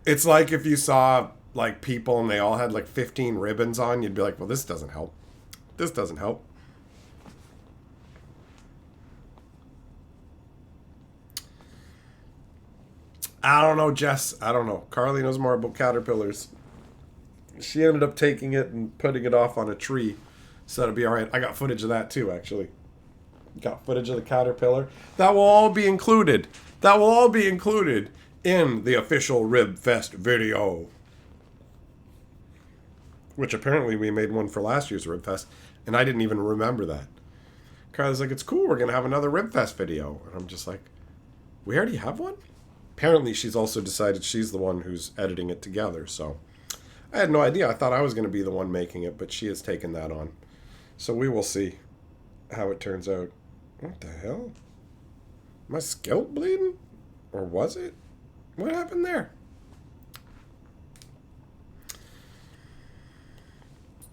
It's like if you saw like people and they all had like 15 ribbons on, you'd be like, well, this doesn't help. This doesn't help. I don't know, Jess. I don't know. Carly knows more about caterpillars. She ended up taking it and putting it off on a tree, so it'll be all right. I got footage of that too, actually. Got footage of the caterpillar. That will all be included. That will all be included in the official Ribfest video. Which apparently we made one for last year's Ribfest, and I didn't even remember that. Carly's like, it's cool, we're going to have another Ribfest video. And I'm just like, we already have one? Apparently she's also decided she's the one who's editing it together, so I had no idea. I thought I was going to be the one making it, but she has taken that on. So we will see how it turns out. What the hell? My scalp bleeding? Or was it? What happened there?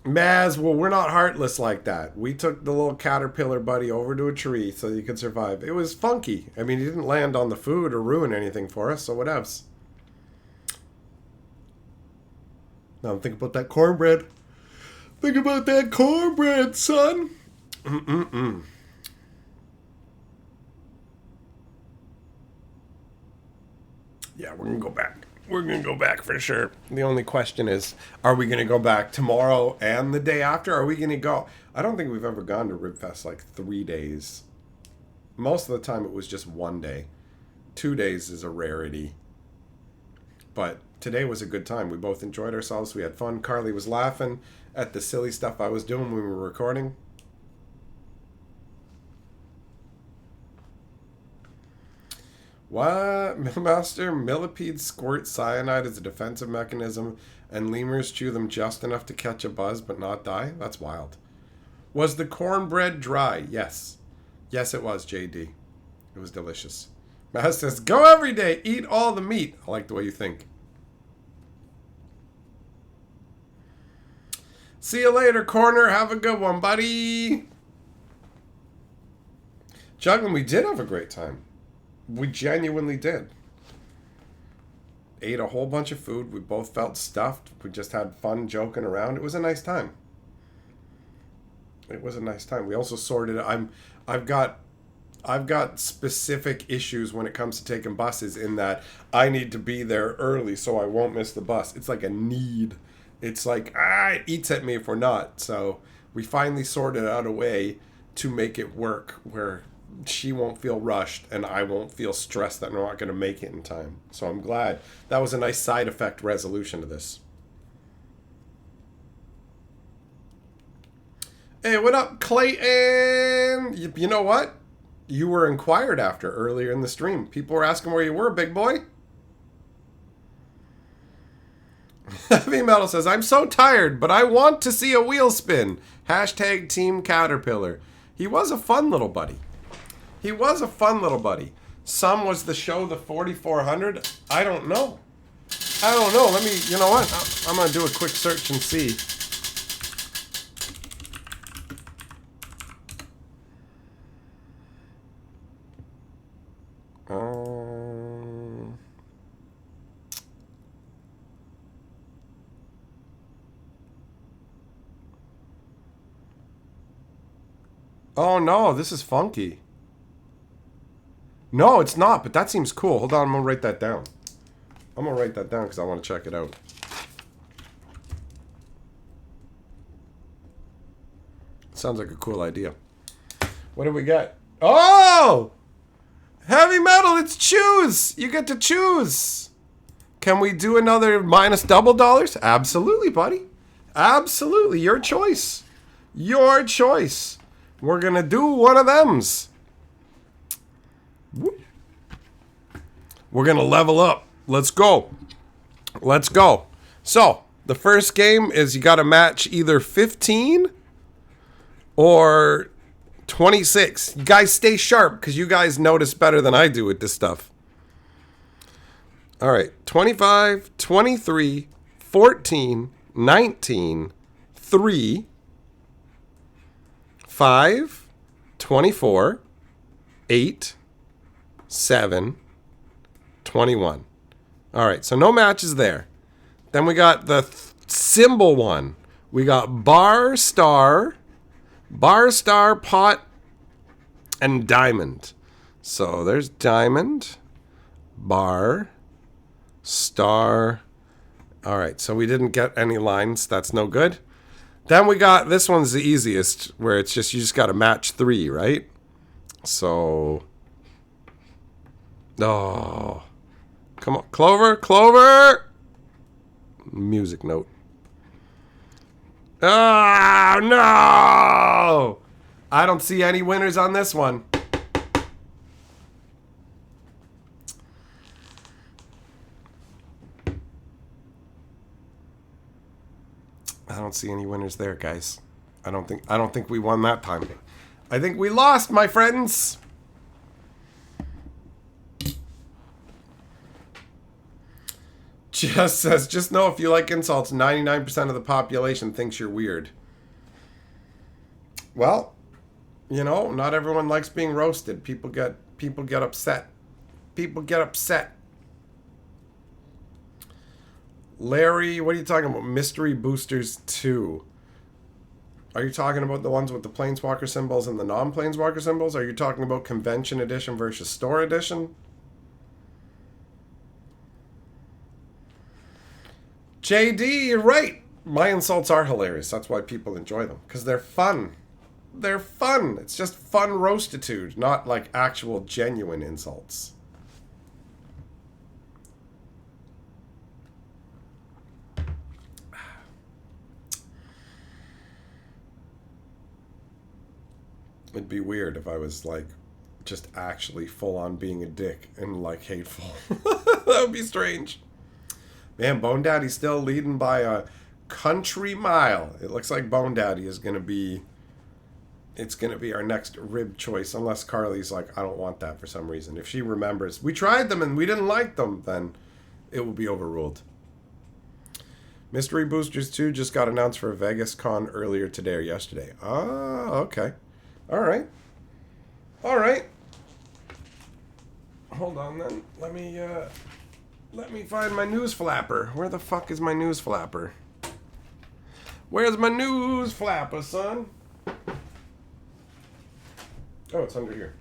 Maz, well, we're not heartless like that. We took the little caterpillar buddy over to a tree so he could survive. It was funky. I mean, he didn't land on the food or ruin anything for us, so what else? Now think about that cornbread. Think about that cornbread, son. Yeah, we're going to go back. We're going to go back for sure. The only question is, are we going to go back tomorrow and the day after? Are we going to go? I don't think we've ever gone to Ribfest like 3 days. Most of the time it was just 1 day. 2 days is a rarity. But today was a good time. We both enjoyed ourselves. We had fun. Carly was laughing at the silly stuff I was doing when we were recording. What? Millmaster, millipedes squirt cyanide as a defensive mechanism, and lemurs chew them just enough to catch a buzz but not die? That's wild. Was the cornbread dry? Yes. Yes, it was, JD. It was delicious. Maz says, go every day, eat all the meat. I like the way you think. See you later, Corner. Have a good one, buddy. Juggling, we did have a great time. We genuinely did. Ate a whole bunch of food. We both felt stuffed. We just had fun joking around. It was a nice time. It was a nice time. We also sorted it. I've got specific issues when it comes to taking buses in that I need to be there early so I won't miss the bus. It's like a need. It's like, it eats at me if we're not. So we finally sorted out a way to make it work where she won't feel rushed and I won't feel stressed that I'm not going to make it in time. So I'm glad. That was a nice side effect resolution to this. Hey, what up, Clayton? You know what? You were inquired after earlier in the stream. People were asking where you were, big boy. Heavy Metal says, I'm so tired, but I want to see a wheel spin. Hashtag Team Caterpillar. He was a fun little buddy. He was a fun little buddy. Some was the show, the 4400. I don't know. I don't know. Let me, you know what? I'm going to do a quick search and see. Oh no, this is funky. No, it's not, but that seems cool. Hold on, I'm going to write that down. I'm going to write that down because I want to check it out. Sounds like a cool idea. What do we got? Oh! Heavy Metal, it's choose! You get to choose! Can we do another minus double dollars? Absolutely, buddy. Absolutely. Your choice. Your choice. We're going to do one of thems. We're going to level up. Let's go. Let's go. So, the first game is you got to match either 15 or 26. You guys stay sharp because you guys notice better than I do with this stuff. All right. 25, 23, 14, 19, 3, 5, 24, 8, 7, 21. All right, so no matches there. Then we got the symbol one. We got bar, star, pot, and diamond. So there's diamond, bar, star. All right, so we didn't get any lines. That's no good. Then we got, this one's the easiest, where it's just, you just got to match 3, right? So, oh, come on, Clover, Clover! Music note. Oh, no! I don't see any winners on this one. I don't see any winners there, guys. I don't think we won that time. I think we lost, my friends. Just says, just know if you like insults, 99% of the population thinks you're weird. Well, you know, not everyone likes being roasted. People get upset. People get upset. Larry, what are you talking about? Mystery Boosters 2. Are you talking about the ones with the Planeswalker symbols and the non-Planeswalker symbols? Are you talking about Convention Edition versus Store Edition? JD, you're right. My insults are hilarious. That's why people enjoy them. Because they're fun. They're fun. It's just fun roastitude, not like actual genuine insults. It'd be weird if I was like just actually full on being a dick and like hateful. That would be strange. Man, Bone Daddy's still leading by a country mile. It looks like Bone Daddy is going to be... It's going to be our next rib choice, unless Carly's like, I don't want that for some reason. If she remembers, we tried them and we didn't like them, then it will be overruled. Mystery Boosters 2 just got announced for Vegas Con earlier today or yesterday. Ah, okay. All right. All right. Hold on then. Let me find my news flapper. Where the fuck is my news flapper? Where's my news flapper, son? Oh, it's under here.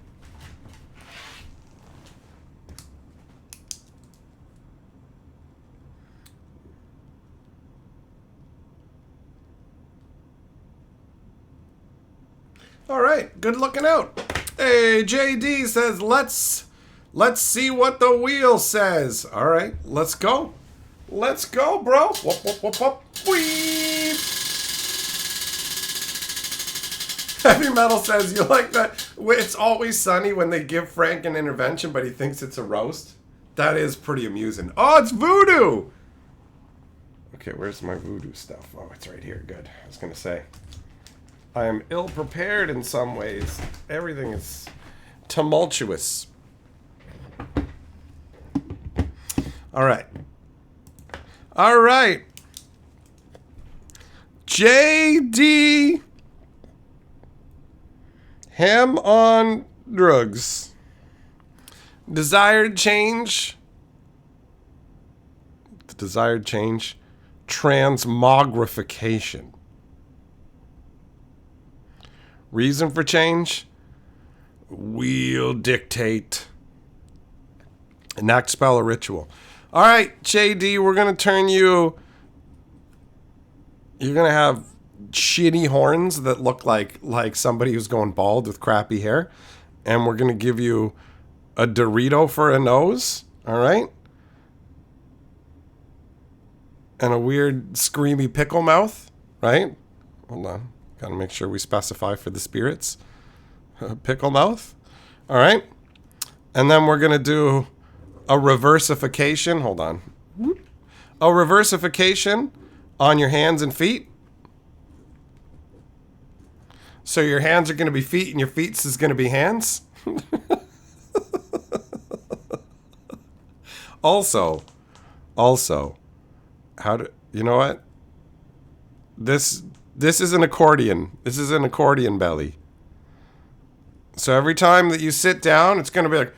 All right, good looking out. Hey, JD says, let's see what the wheel says. All right, let's go. Let's go, bro. Whoop, whoop, whoop, whoop. Whee! Heavy Metal says, you like that? It's always sunny when they give Frank an intervention, but he thinks it's a roast. That is pretty amusing. Oh, it's voodoo. Okay, where's my voodoo stuff? Oh, it's right here. Good. I was going to say, I am ill-prepared in some ways. Everything is tumultuous. All right. All right. JD. Ham on drugs. Desired change. The desired change. Transmogrification. Reason for change? We'll dictate. Enact spell or ritual. All right, JD, we're going to turn you... You're going to have shitty horns that look like somebody who's going bald with crappy hair. And we're going to give you a Dorito for a nose. All right? And a weird screamy pickle mouth. Right? Hold on. Got to make sure we specify for the spirits. Pickle mouth. All right? And then we're going to do a reversification. Hold on. A reversification on your hands and feet. So your hands are going to be feet and your feet is going to be hands. Also, how do you know what? This is an accordion. This is an accordion belly. So every time that you sit down, it's going to be like,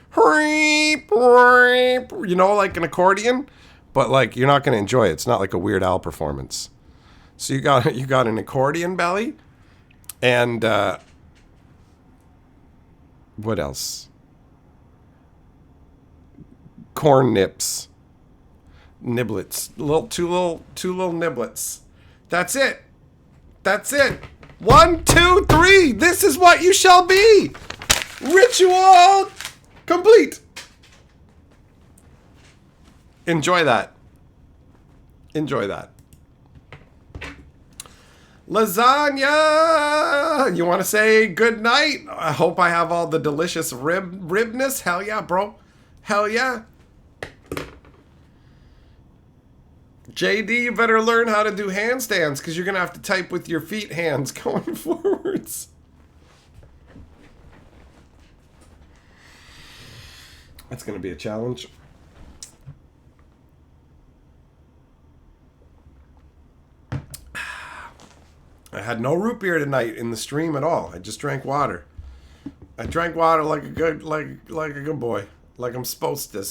you know, like an accordion, but like you're not going to enjoy it. It's not like a Weird Al performance. So you got an accordion belly, and what else? Corn nips, niblets, two little niblets. That's it. That's it. 1, 2, 3. This is what you shall be. Ritual complete. Enjoy that. Enjoy that. Lasagna. You want to say good night? I hope I have all the delicious ribness. Hell yeah, bro. Hell yeah. JD, you better learn how to do handstands because you're going to have to type with your feet hands going forwards. That's going to be a challenge. I had no root beer tonight in the stream at all. I just drank water. I drank water like a good boy, like I'm supposed to.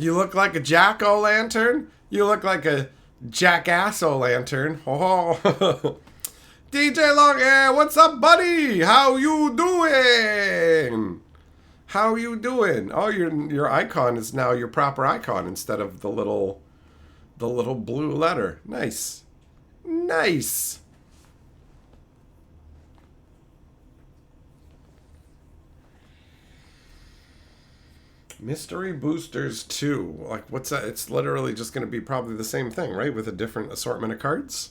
You look like a jack-o'-lantern. You look like a jackass-o'-lantern. Oh, DJ Longhair, what's up, buddy? How you doing? How you doing? Oh, your icon is now your proper icon instead of the little blue letter. Nice. Nice. Mystery Boosters 2. Like, what's that? It's literally just going to be probably the same thing, right? With a different assortment of cards.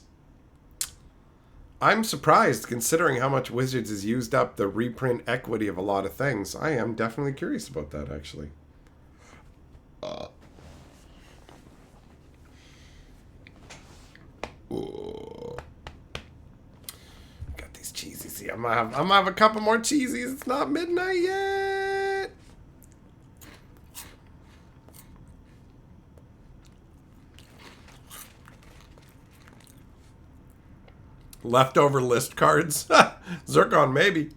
I'm surprised, considering how much Wizards has used up the reprint equity of a lot of things. I am definitely curious about that, actually. Got these cheesies. See, I'm gonna have a couple more cheesies. It's not midnight yet. Leftover list cards. Zircon, maybe.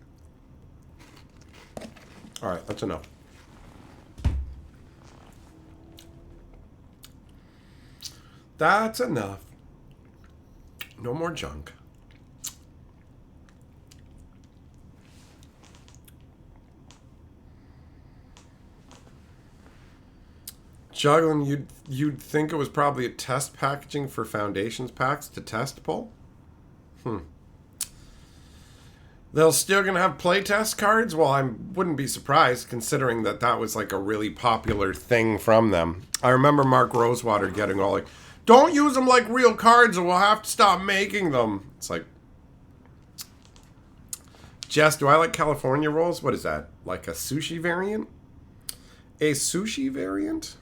All right, that's enough. That's enough. No more junk. Juggling, you'd think it was probably a test packaging for Foundations packs to test pull? They're still gonna have playtest cards? Well, I wouldn't be surprised considering that that was like a really popular thing from them. I remember Mark Rosewater getting all like, don't use them like real cards or we'll have to stop making them. It's like, Jess, do I like California rolls? What is that? Like a sushi variant? A sushi variant?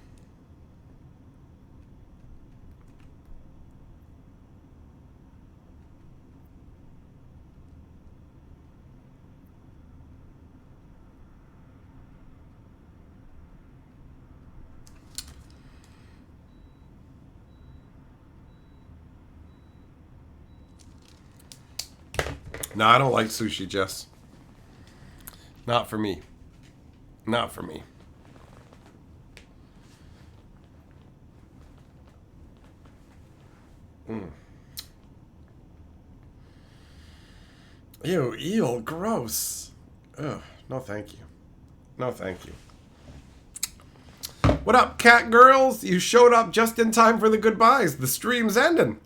No, I don't like sushi, Jess. Not for me. Not for me. Ew, eel, gross. Ugh, no thank you. No thank you. What up, cat girls? You showed up just in time for the goodbyes. The stream's ending.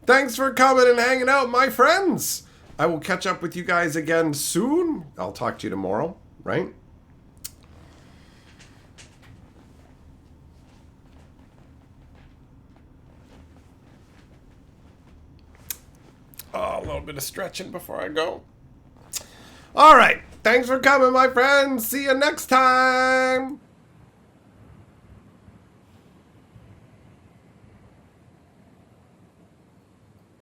Thanks for coming and hanging out, my friends. I will catch up with you guys again soon. I'll talk to you tomorrow, right? Oh, a little bit of stretching before I go. All right. Thanks for coming, my friends. See you next time.